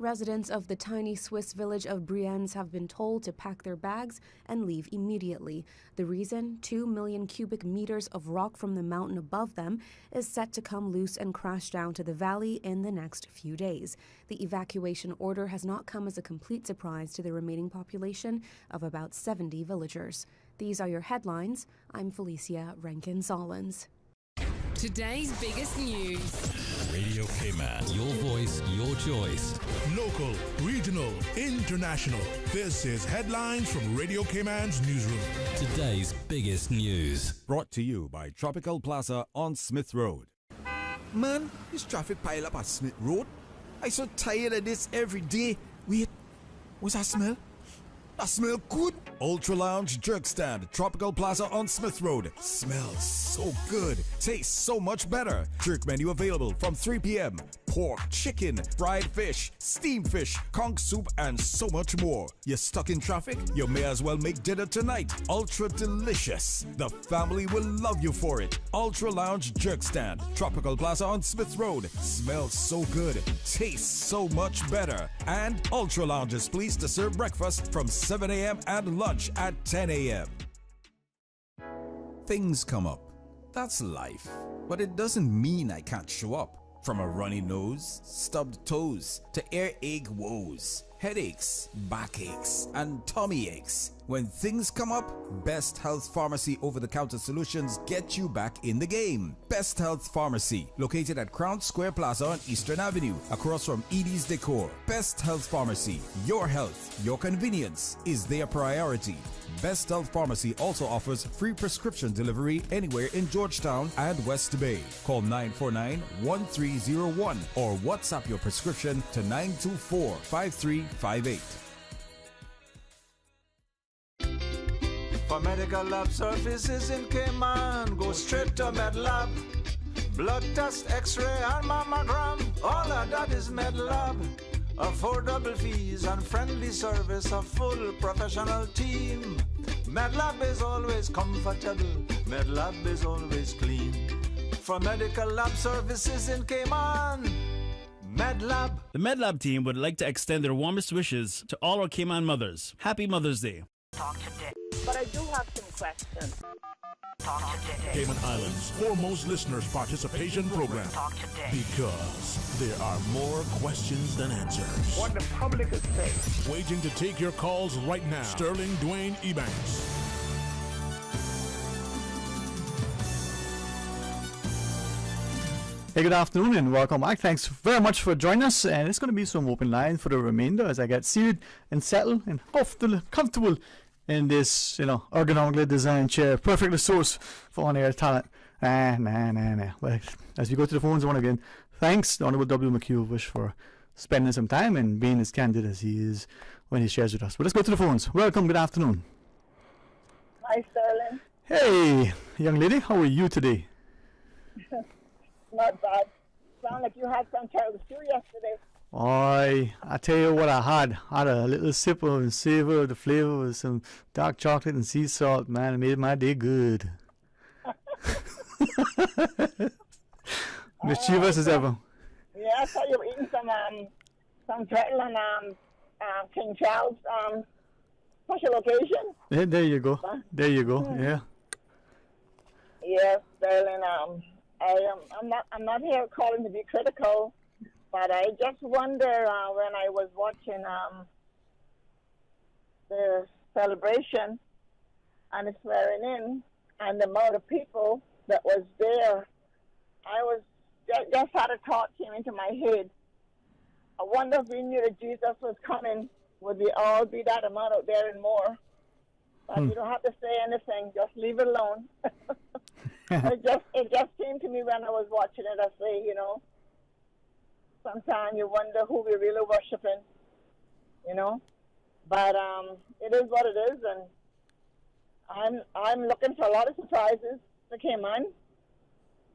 Residents of the tiny Swiss village of Brienz have been told to pack their bags and leave immediately. The reason? 2 million cubic meters of rock from the mountain above them is set to come loose and crash down to the valley in the next few days. The evacuation order has not come as a complete surprise to the remaining population of about 70 villagers. These are your headlines. I'm Felicia Rankin-Solins. Today's biggest news. Radio K-Man. Your voice, your choice. Local, regional, international. This is headlines from Radio K-Man's newsroom. Today's biggest news. Brought to you by Tropical Plaza on Smith Road. Man, this traffic pile up at Smith Road. I'm so tired of this every day. Wait, what's that smell? That smell good. Ultra Lounge Jerk Stand, Tropical Plaza on Smith Road. Smells so good. Tastes so much better. Jerk menu available from 3 p.m. Pork, chicken, fried fish, steamed fish, conch soup, and so much more. You're stuck in traffic? You may as well make dinner tonight. Ultra delicious. The family will love you for it. Ultra Lounge Jerk Stand, Tropical Plaza on Smith Road. Smells so good. Tastes so much better. And Ultra Lounge is pleased to serve breakfast from 7 a.m. and lunch at 10 a.m. Things come up. That's life. But it doesn't mean I can't show up. From a runny nose, stubbed toes, to earache woes, headaches, backaches, and tummy aches. When things come up, Best Health Pharmacy over-the-counter solutions get you back in the game. Best Health Pharmacy, located at Crown Square Plaza on Eastern Avenue, across from Edie's Decor. Best Health Pharmacy, your health, your convenience is their priority. Best Health Pharmacy also offers free prescription delivery anywhere in Georgetown and West Bay. Call 949-1301 or WhatsApp your prescription to 924-5358. For medical lab services in Cayman, go straight to MedLab. Blood test, x-ray and mammogram, all of that is MedLab. Affordable fees and friendly service, a full professional team. MedLab is always comfortable. MedLab is always clean. For medical lab services in Cayman, MedLab. The MedLab team would like to extend their warmest wishes to all our Cayman mothers. Happy Mother's Day. Talk today. But I do have some questions. Talk today. Cayman Islands' foremost listeners' participation program. Talk today. Because there are more questions than answers. What the public is saying. Waiting to take your calls right now. Sterling Dwayne Ebanks. Hey, good afternoon and welcome back. Thanks very much for joining us. And it's going to be some open line for the remainder as I get seated and settled and comfortable in this, ergonomically designed chair, perfectly sourced for on-air talent. Well, as we go to the phones once again, thanks to Honorable W. Mckeeva Bush for spending some time and being as candid as he is when he shares with us. But let's go to the phones. Welcome, good afternoon. Hi, Sterling. Hey, young lady, how are you today? Not bad. Sound like you had some terrible stew yesterday. I tell you what I had a little sip of and savor of the flavor with some dark chocolate and sea salt, man. It made my day good. Mischievous as ever. Yeah, I saw you were eating some turtle and King Charles special occasion. Yeah, there you go. There you go. Yeah. Yes, Sterling. I'm not here calling to be critical, but I just wonder when I was watching the celebration and the swearing in and the amount of people that was there, I was just had a thought came into my head. I wonder if we knew that Jesus was coming, would we all be that amount out there and more? But you don't have to say anything, just leave it alone. It just came to me when I was watching it. I say, sometimes you wonder who we really worshiping, But it is what it is, and I'm looking for a lot of surprises that came on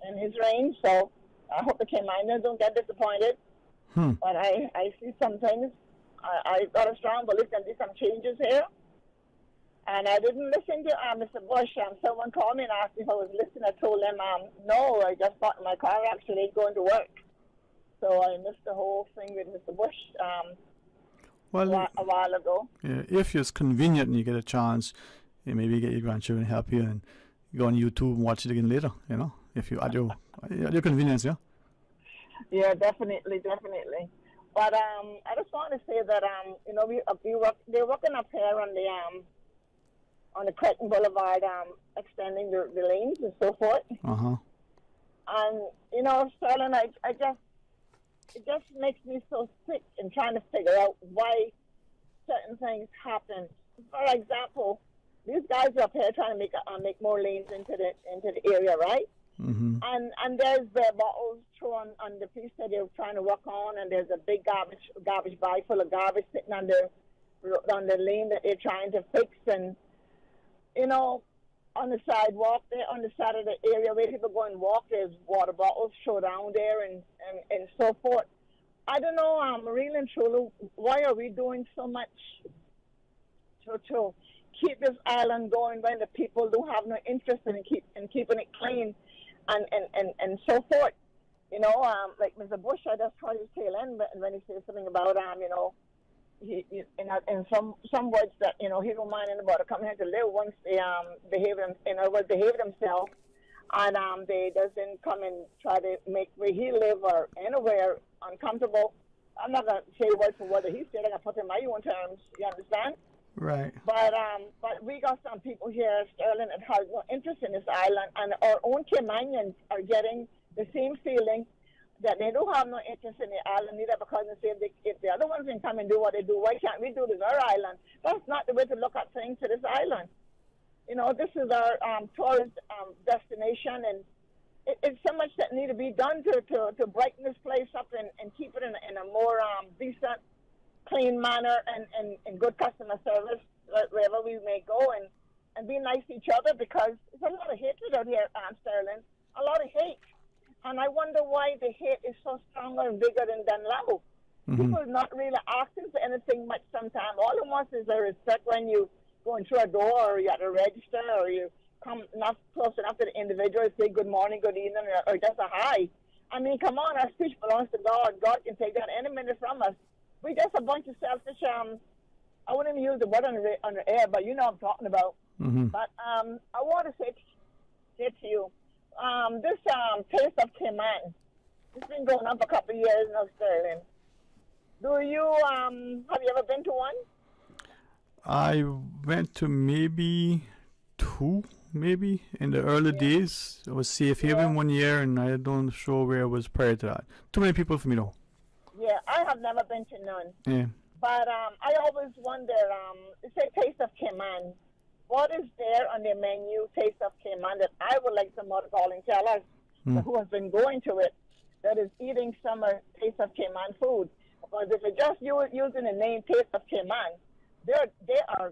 in his reign. So I hope the Caymaners don't get disappointed. But I see some things. I got a strong belief there'll be some changes here. And I didn't listen to Mr. Bush. Someone called me and asked me if I was listening. I told them, no, I just got in my car actually going to work. So I missed the whole thing with Mr. Bush a while ago. Yeah, if it's convenient and you get a chance, you maybe get your grandchildren to help you and go on YouTube and watch it again later, if you at your convenience, yeah? Yeah, definitely. But I just want to say that, they're working up here on the Creighton Boulevard, extending the lanes and so forth. Uh-huh. And, Sterling, it just makes me so sick in trying to figure out why certain things happen. For example, these guys are up here trying to make more lanes into the area, right? Mm-hmm. And there's the bottles thrown on the piece that they're trying to work on, and there's a big garbage bag full of garbage sitting on the lane that they're trying to fix. And on the sidewalk there, on the side of the area where people go and walk, there's water bottles thrown down there and so forth. I don't know, really and truly, why are we doing so much to keep this island going when the people don't have no interest in keeping it clean and so forth? Like Mr. Bush, I just heard his tail end when he said something about, he in some words that he don't mind anybody coming here to live once they behave themselves, and they doesn't come and try to make where he live or anywhere uncomfortable. I'm not gonna say word for word that he said. I'm gonna put it in my own terms. You understand? Right. But we got some people here, Sterling, that have no interest in this island, and our own Caymanians are getting the same feeling that they don't have no interest in the island either, because they say if the other ones can come and do what they do, why can't we do this our island? That's not the way to look at things to this island. This is our tourist destination, and it's so much that need to be done to brighten this place up and keep it in a more decent, clean manner and good customer service wherever we may go, and be nice to each other, because there's a lot of hatred out here, Sterling, a lot of hate. And I wonder why the hate is so stronger and bigger than love. Mm-hmm. People are not really asking for anything much sometimes. All it wants is a respect when you going through a door, or you at a register, or you come not close enough to the individual to say good morning, good evening, or just a hi. I mean, come on, our speech belongs to God. God can take that any minute from us. We just a bunch of selfish, I wouldn't even use the word on the air, but you know what I'm talking about. Mm-hmm. But I want to say to you, this Taste of Cayman, it's been going on for a couple of years now, Sterling. Do you, have you ever been to one? I went to maybe 2, maybe in the early days. I was Safe Haven one year, and I don't sure where I was prior to that. Too many people for me though. Yeah, I have never been to none. Yeah. But I always wonder, it's a Taste of Cayman. What is there on their menu, Taste of Cayman, that I would like someone to call and tell us who has been going to it, that is eating summer Taste of Cayman food? Because if it's just using the name Taste of Cayman, they are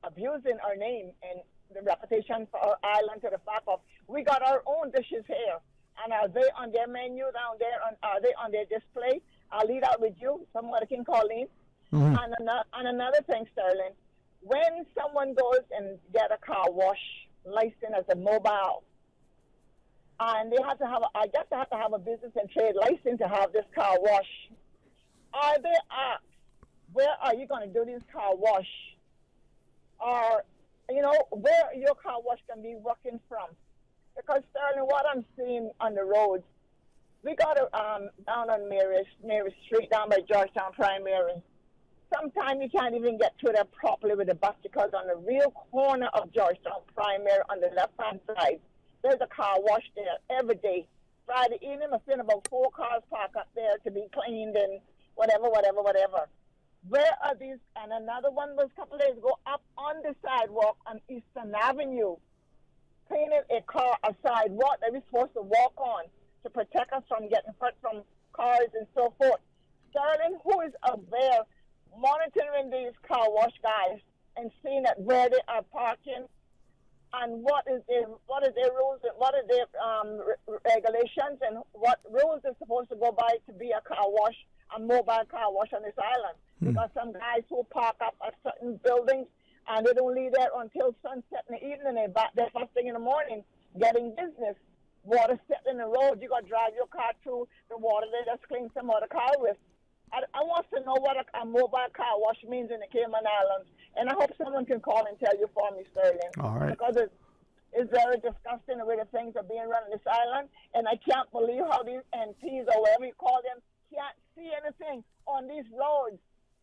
abusing our name and the reputation for our island, to the fact of we got our own dishes here, and are they on their menu down there? Are they on their display? I'll leave that with you. Somebody can call in. Mm-hmm. And another thing, Sterling, when someone goes and get a car wash license as a mobile, and they have to have a business and trade license to have this car wash, are they asked, where are you going to do this car wash? Or, where your car wash can be working from? Because, Sterling, what I'm seeing on the roads, we got down on Mary Street, down by Georgetown Primary. Sometimes you can't even get to there properly with the bus, because on the real corner of Georgetown Primary, on the left-hand side, there's a car wash there every day. Friday evening, I've seen about 4 cars parked up there to be cleaned and whatever. Where are these? And another one was a couple of days ago, up on the sidewalk on Eastern Avenue, painted a sidewalk that we're supposed to walk on to protect us from getting hurt from cars and so forth. Sterling, who is up there monitoring these car wash guys and seeing that where they are parking, and what is their rules, and what are their regulations, and what rules they're supposed to go by to be a car wash, a mobile car wash on this island. Because some guys who park up at certain buildings and they don't leave there until sunset in the evening, and they're back there first thing in the morning getting business. Water sitting in the road, you got to drive your car through the water they just clean some other car with. I want to know what a mobile car wash means in the Cayman Islands, and I hope someone can call and tell you for me, Sterling. All right. Because it's very disgusting the way the things are being run on this island, and I can't believe how these MPs, or whatever you call them, can't see anything on these roads.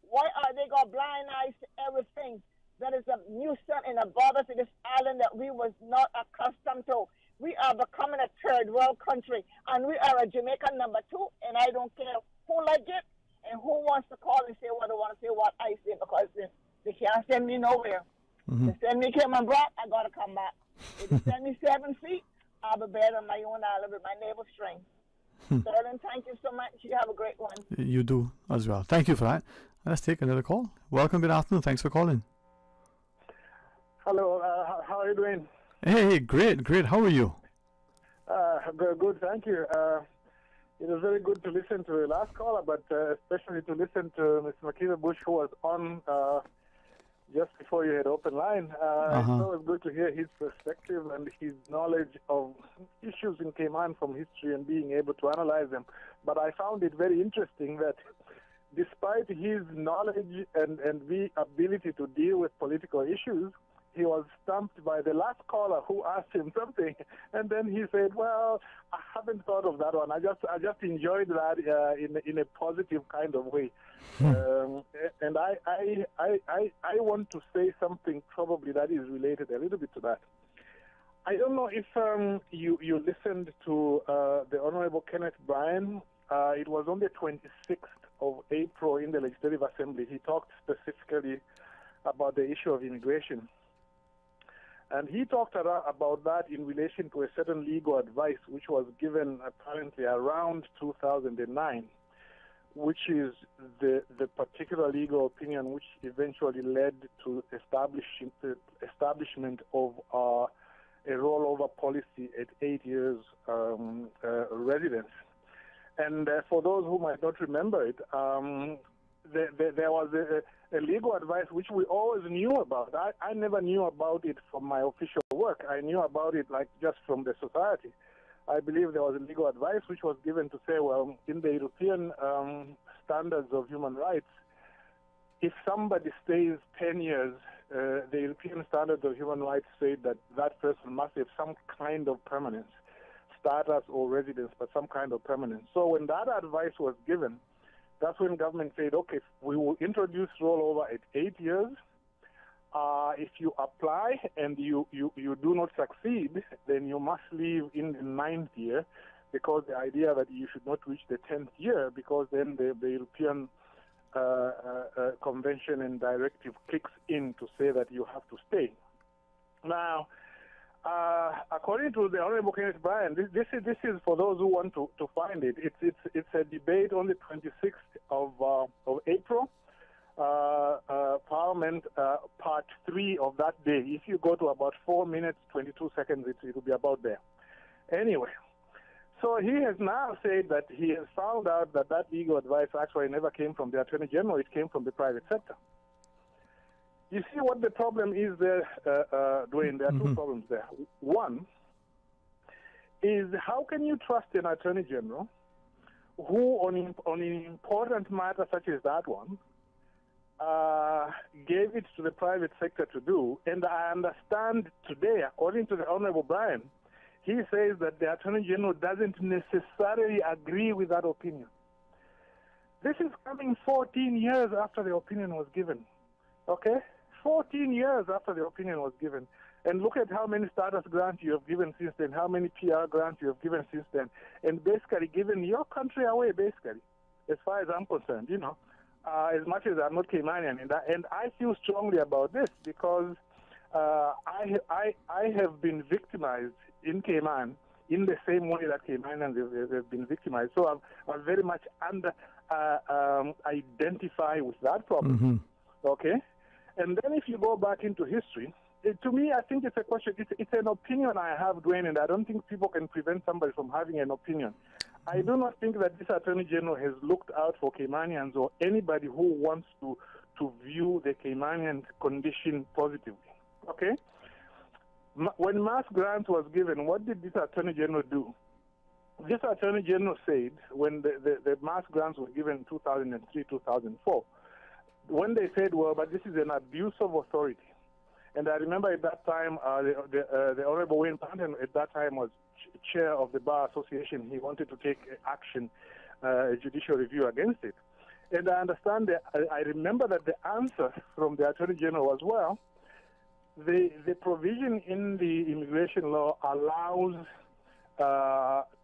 Why are they got blind eyes to everything that is a nuisance and a bother to this island that we was not accustomed to? We are becoming a third world country, and we are a Jamaican number 2, and I don't care who like it and who wants to call and say what they want to say, what I say, because they can't send me nowhere. Mm-hmm. They send me Cayman Brock, I got to come back. If they send me 7 feet, I'll be better on my own island with my neighbor's string. Sterling, thank you so much. You have a great one. You do as well. Thank you for that. Let's take another call. Welcome, good afternoon. Thanks for calling. Hello, how are you doing? Hey, great. How are you? Good, thank you. It was very good to listen to the last caller, but especially to listen to Mr. Mckeeva Bush, who was on just before you had open line. It's always good to hear his perspective and his knowledge of issues in Cayman from history and being able to analyze them. But I found it very interesting that despite his knowledge and the ability to deal with political issues, he was stumped by the last caller who asked him something, and then he said, "Well, I haven't thought of that one. I just enjoyed that in a positive kind of way." And I want to say something probably that is related a little bit to that. I don't know if you listened to the Honorable Kenneth Bryan. It was on the 26th of April in the Legislative Assembly. He talked specifically about the issue of immigration. And he talked about that in relation to a certain legal advice which was given apparently around 2009, which is the particular legal opinion which eventually led to establishment of a rollover policy at 8 years residence. And for those who might not remember it, there was a legal advice which we always knew about. I never knew about it from my official work. I knew about it like just from the society. I believe there was a legal advice which was given to say, well, in the European standards of human rights, if somebody stays 10 years, the European standards of human rights say that that person must have some kind of permanence, status or residence, but some kind of permanence. So when that advice was given, that's when government said, okay, we will introduce rollover at 8 years. If you apply and you do not succeed, then you must leave in the 9th year, because the idea that you should not reach the 10th year, because then the European convention and directive kicks in to say that you have to stay. Now, according to the Honorable Kenneth Bryan, this is for those who want to find it. It's a debate on the 26th of April. Parliament part 3 of that day. If you go to about 4 minutes 22 seconds, it will be about there. Anyway, so he has now said that he has found out that that legal advice actually never came from the Attorney General, it came from the private sector. You see what the problem is there, Dwayne? There are two problems there. One is, how can you trust an Attorney General who, on an important matter such as that one, gave it to the private sector to do? And I understand today, according to the Honorable Bryan, he says that the Attorney General doesn't necessarily agree with that opinion. This is coming 14 years after the opinion was given. Okay? 14 years after the opinion was given. And look at how many status grants you have given since then, how many PR grants you have given since then, and basically given your country away, basically, as far as I'm concerned, you know, as much as I'm not Caymanian. And I feel strongly about this because I have been victimized in Cayman in the same way that Caymanians have been victimized. So I'm very much identify with that problem. Okay? And then if you go back into history, to me, I think it's a question, it's an opinion I have, Dwayne, and I don't think people can prevent somebody from having an opinion. I do not think that this Attorney General has looked out for Caymanians or anybody who wants to view the Caymanian condition positively. Okay? When mass grants was given, what did this Attorney General do? This Attorney General said, when the mass grants were given in 2003, 2004, when they said, well, but this is an abuse of authority. And I remember at that time, the Honorable Wayne Panton at that time was chair of the Bar Association. He wanted to take action, judicial review against it. And I understand that, I remember that the answer from the Attorney General was, well, the provision in the immigration law allows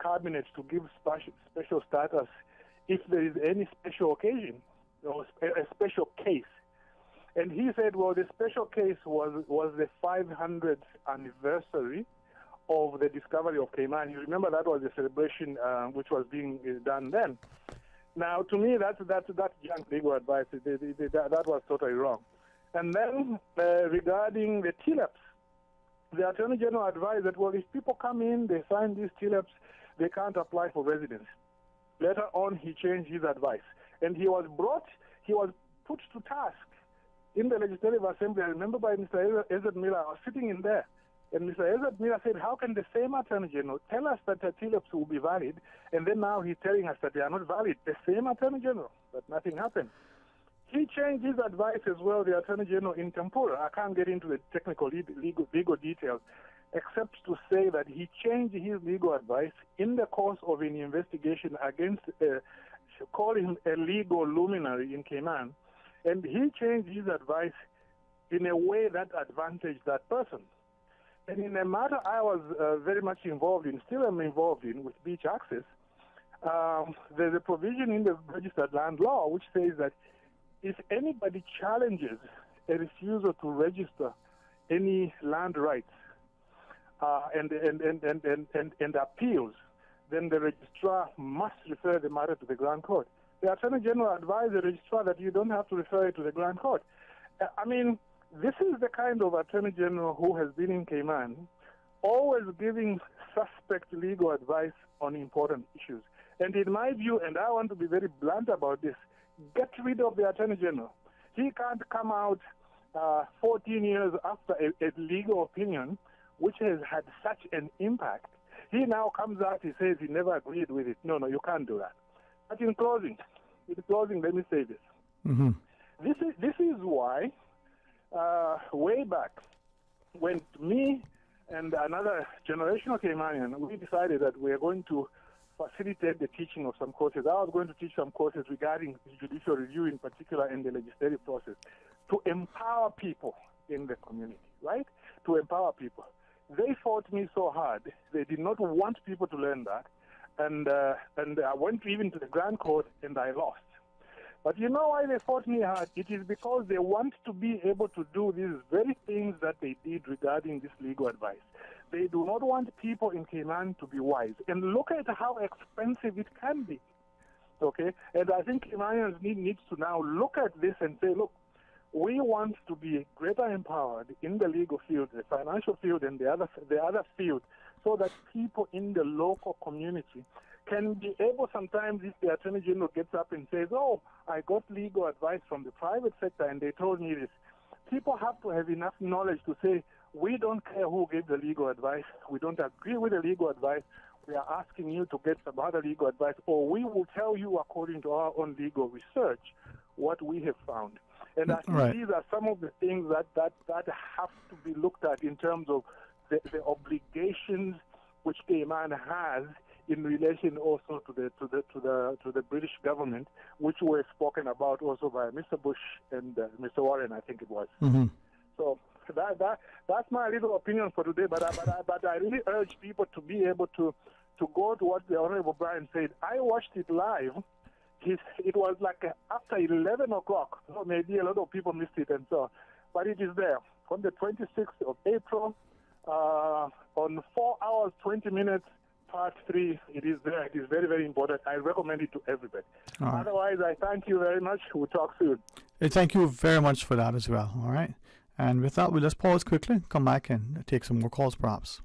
cabinets to give special status if there is any special occasion or a special case. And he said, well, the special case was the 500th anniversary of the discovery of Cayman. You remember that was the celebration which was being done then. Now, to me, that's junk legal advice. That was totally wrong. And then regarding the TLEPs, the Attorney General advised that, well, if people come in, they sign these TLEPs, they can't apply for residence. Later on, he changed his advice. And he was put to task in the Legislative Assembly. I remember by Mr. Ezra Miller. I was sitting in there, and Mr. Ezra Miller said, how can the same Attorney General tell us that the TLEPs will be valid, and then now he's telling us that they are not valid? The same Attorney General, but nothing happened. He changed his advice as well, the Attorney General in tempora. I can't get into the technical legal details, except to say that he changed his legal advice in the course of an investigation against, call him a legal luminary in Cayman, and he changed his advice in a way that advantaged that person. And in a matter I was very much involved in, still am involved in, with beach access, there's a provision in the registered land law which says that if anybody challenges a refusal to register any land rights and appeals, then the registrar must refer the matter to the Grand Court. The Attorney General advised the registrar that you don't have to refer it to the Grand Court. I mean, this is the kind of Attorney General who has been in Cayman, always giving suspect legal advice on important issues. And in my view, and I want to be very blunt about this, get rid of the Attorney General. He can't come out 14 years after a legal opinion which has had such an impact. He now comes out, he says he never agreed with it. No, you can't do that. But in closing, let me say this. Mm-hmm. This is why way back when me and another generational Caymanian, we decided that we are going to facilitate the teaching of some courses. I was going to teach some courses regarding judicial review in particular and the legislative process to empower people in the community, right? To empower people. They fought me so hard. They did not want people to learn that. And I went even to the Grand Court and I lost. But you know why they fought me hard? It is because they want to be able to do these very things that they did regarding this legal advice. They do not want people in Cayman to be wise. And look at how expensive it can be. Okay? And I think Caymanians needs to now look at this and say, look, we want to be greater empowered in the legal field, the financial field, and the other field, so that people in the local community can be able, sometimes if the Attorney General gets up and says, oh, I got legal advice from the private sector and they told me this. People have to have enough knowledge to say, we don't care who gave the legal advice. We don't agree with the legal advice. We are asking you to get some other legal advice, or we will tell you according to our own legal research what we have found. And I think these are some of the things that have to be looked at in terms of the obligations which Cayman has in relation also to the British government, which were spoken about also by Mr. Bush and Mr. Warren, I think it was. Mm-hmm. So that's my little opinion for today. But I really urge people to be able to go to what the Honorable Brian said. I watched it live. It was like after 11 o'clock, so maybe a lot of people missed it and so on. But it is there on the 26th of April on 4 hours, 20 minutes, part 3. It is there. It is very, very important. I recommend it to everybody. Right. Otherwise, I thank you very much. We'll talk soon. Thank you very much for that as well. All right. And with that, we'll just pause quickly, come back and take some more calls perhaps.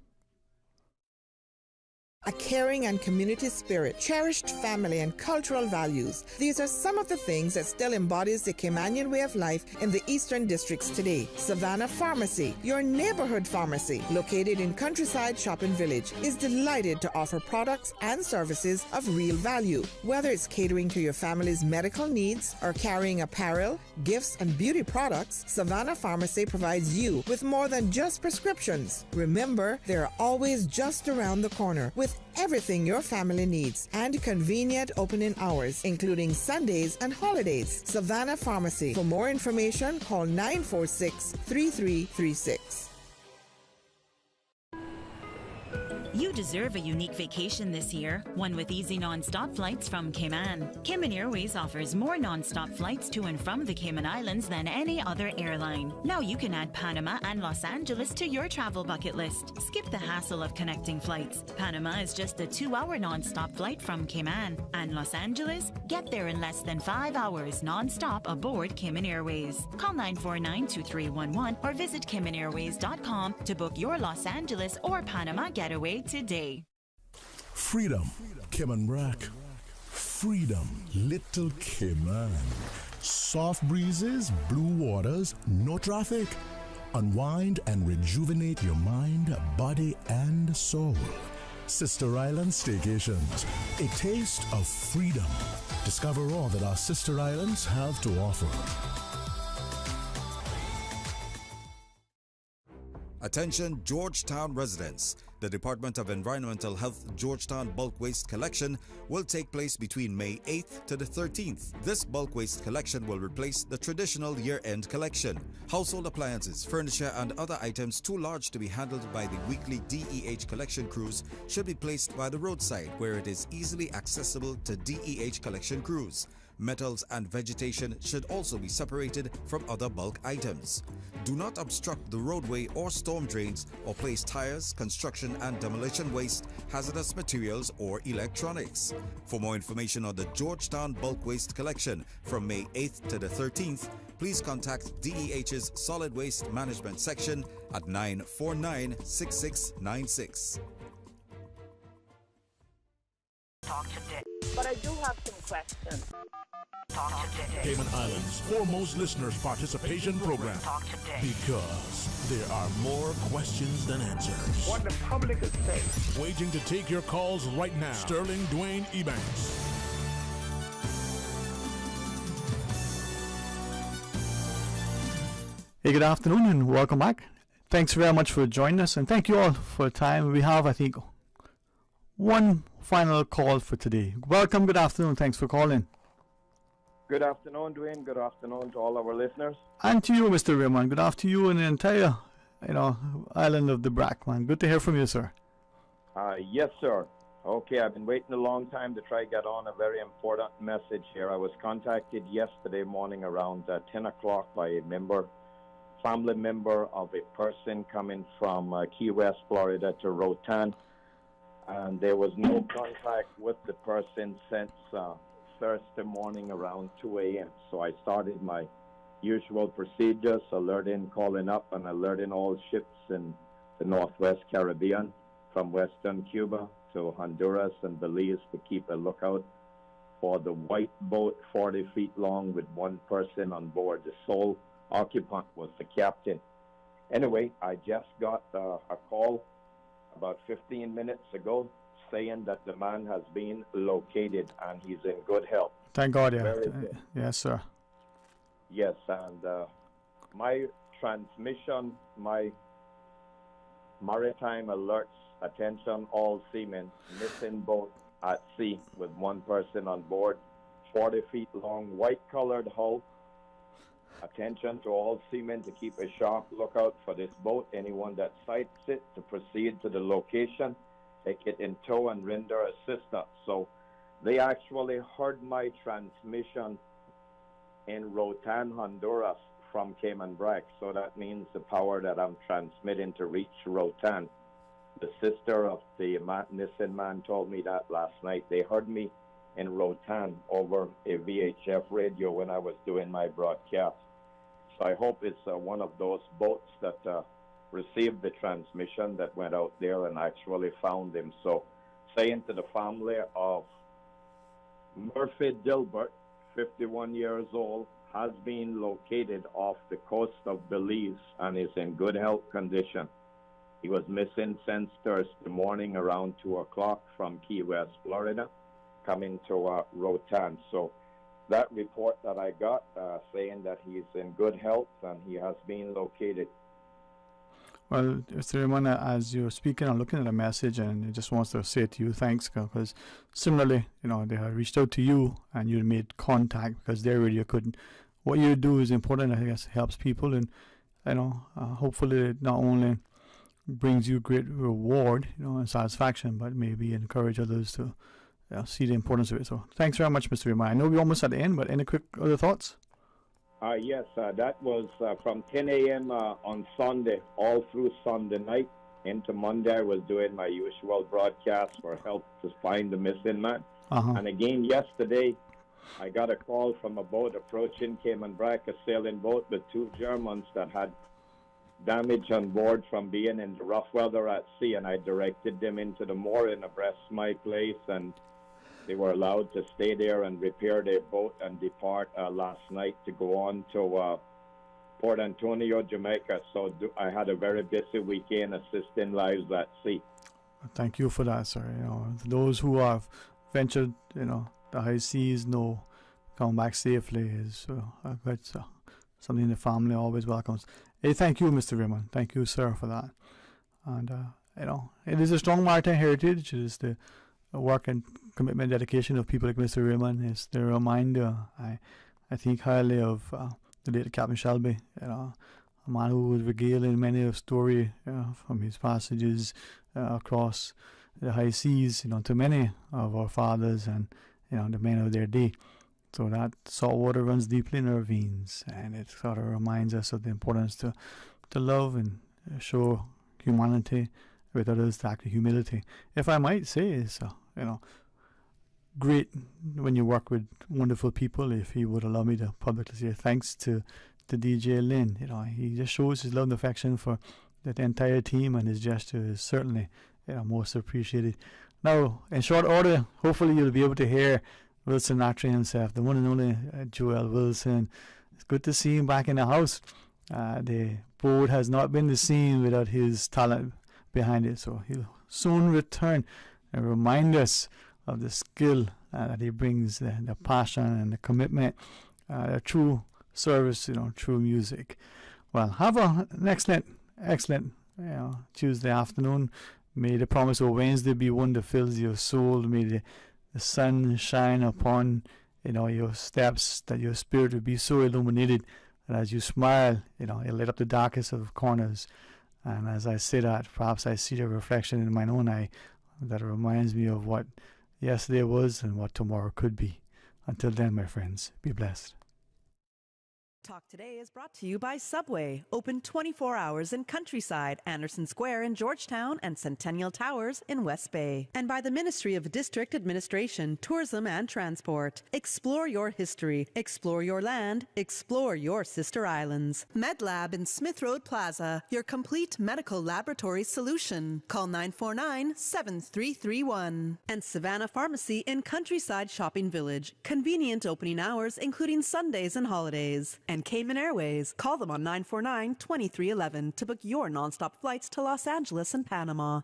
A caring and community spirit, cherished family and cultural values. These are some of the things that still embodies the Caymanian way of life in the Eastern Districts today. Savannah Pharmacy, your neighborhood pharmacy, located in Countryside Shopping Village, is delighted to offer products and services of real value. Whether it's catering to your family's medical needs or carrying apparel, gifts, and beauty products, Savannah Pharmacy provides you with more than just prescriptions. Remember, they're always just around the corner with everything your family needs and convenient opening hours, including Sundays and holidays. Savannah Pharmacy. For more information, call 946-3336. You deserve a unique vacation this year, one with easy non-stop flights from Cayman. Cayman Airways offers more non-stop flights to and from the Cayman Islands than any other airline. Now you can add Panama and Los Angeles to your travel bucket list. Skip the hassle of connecting flights. Panama is just a 2-hour non-stop flight from Cayman. And Los Angeles? Get there in less than 5 hours non-stop aboard Cayman Airways. Call 949-2311 or visit CaymanAirways.com to book your Los Angeles or Panama getaway today. Freedom, Cayman Rack. Freedom, Little Cayman. Soft breezes, blue waters, no traffic. Unwind and rejuvenate your mind, body, and soul. Sister Island Staycations, a taste of freedom. Discover all that our sister islands have to offer. Attention Georgetown residents. The Department of Environmental Health Georgetown Bulk Waste Collection will take place between May 8th to the 13th. This bulk waste collection will replace the traditional year-end collection. Household appliances, furniture, and other items too large to be handled by the weekly DEH collection crews should be placed by the roadside where it is easily accessible to DEH collection crews. Metals and vegetation should also be separated from other bulk items. Do not obstruct the roadway or storm drains or place tires, construction and demolition waste, hazardous materials or electronics. For more information on the Georgetown Bulk Waste Collection from May 8th to the 13th, please contact DEH's Solid Waste Management Section at 949-6696. But I do have some question. Cayman Islands' foremost listeners' participation program. Because there are more questions than answers. What the public is saying. Waiting to take your calls right now. Sterling Dwayne Ebanks. Hey, good afternoon and welcome back. Thanks very much for joining us, and thank you all for the time. We have, I think, one final call for today. Welcome, good afternoon, thanks for calling. Good afternoon, Dwayne. Good afternoon to all our listeners. And to you, Mr. Raymond. Good afternoon to you and the entire, island of the Brack, man. Good to hear from you, sir. Yes, sir. Okay, I've been waiting a long time to try get on a very important message here. I was contacted yesterday morning around 10 o'clock by a family member of a person coming from Key West, Florida to Rotan. And there was no contact with the person since Thursday morning around 2 a.m. So I started my usual procedures, alerting, calling up and alerting all ships in the Northwest Caribbean from Western Cuba to Honduras and Belize to keep a lookout for the white boat 40 feet long with one person on board. The sole occupant was the captain. Anyway, I just got a call about 15 minutes ago saying that the man has been located and he's in good health. Thank God, yeah. Very good. Yes, sir. Yes, and my transmission, my maritime alerts, attention all seamen, missing boat at sea with one person on board, 40 feet long, white-colored hull. Attention to all seamen to keep a sharp lookout for this boat. Anyone that sights it to proceed to the location, take it in tow and render assistance. So they actually heard my transmission in Rotan, Honduras from Cayman Brack. So that means the power that I'm transmitting to reach Rotan. The sister of the missing man told me that last night. They heard me in Rotan over a VHF radio when I was doing my broadcast. So I hope it's one of those boats that received the transmission that went out there and actually found him. So saying to the family of Murphy Dilbert, 51 years old, has been located off the coast of Belize and is in good health condition. He was missing since Thursday morning around 2 o'clock from Key West, Florida, coming to Rotan. So that report that I got saying that he's in good health and he has been located. Well, Mr. Raymond, as you're speaking, I'm looking at a message and it just wants to say to you thanks, because similarly, they have reached out to you and you made contact because their radio couldn't. What you do is important, I guess, helps people, and hopefully it not only brings you great reward, and satisfaction, but maybe encourage others to see the importance of it. So thanks very much, Mr. Raymond. I know we're almost at the end, but any quick other thoughts? Yes, that was from 10 a.m. On Sunday, all through Sunday night into Monday. I was doing my usual broadcast for help to find the missing man. And again, yesterday, I got a call from a boat approaching Cayman Brack, a sailing boat with two Germans that had damage on board from being in the rough weather at sea, and I directed them into the mooring abreast my place, and they were allowed to stay there and repair their boat and depart last night to go on to Port Antonio, Jamaica. So I had a very busy weekend assisting lives at sea. Thank you for that, sir. Those who have ventured, the high seas know coming back safely is something the family always welcomes. Hey, thank you, Mr. Raymond. Thank you, sir, for that. And, it is a strong maritime heritage. It is the work and commitment, dedication of people like Mr. Raymond. It's the reminder. I think highly of the late Captain Shelby, a man who was regaling many of story from his passages across the high seas, to many of our fathers and the men of their day. So that salt water runs deeply in our veins, and it sort of reminds us of the importance to love and show humanity with others, to act with humility. If I might say, it's great when you work with wonderful people. If he would allow me to publicly say thanks to DJ Lynn, he just shows his love and affection for the entire team, and his gesture is certainly most appreciated. Now, in short order, hopefully you'll be able to hear Wilson Natry himself, the one and only Joel Wilson. It's good to see him back in the house. The boat has not been the same without his talent behind it, so he'll soon return and remind us of the skill that he brings, the passion and the commitment, a true service, true music. Well, have an excellent Tuesday afternoon. May the promise of Wednesday be one that fills your soul. May the sun shine upon your steps, that your spirit will be so illuminated that as you smile, it'll light up the darkest of corners. And as I say that, perhaps I see a reflection in my own eye that reminds me of what yesterday was and what tomorrow could be. Until then, my friends, be blessed. Talk Today is brought to you by Subway, open 24 hours in Countryside, Anderson Square in Georgetown, and Centennial Towers in West Bay. And by the Ministry of District Administration, Tourism and Transport. Explore your history, explore your land, explore your sister islands. MedLab in Smith Road Plaza, your complete medical laboratory solution. Call 949-7331. And Savannah Pharmacy in Countryside Shopping Village, convenient opening hours including Sundays and holidays. And Cayman Airways. Call them on 949-2311 to book your nonstop flights to Los Angeles and Panama.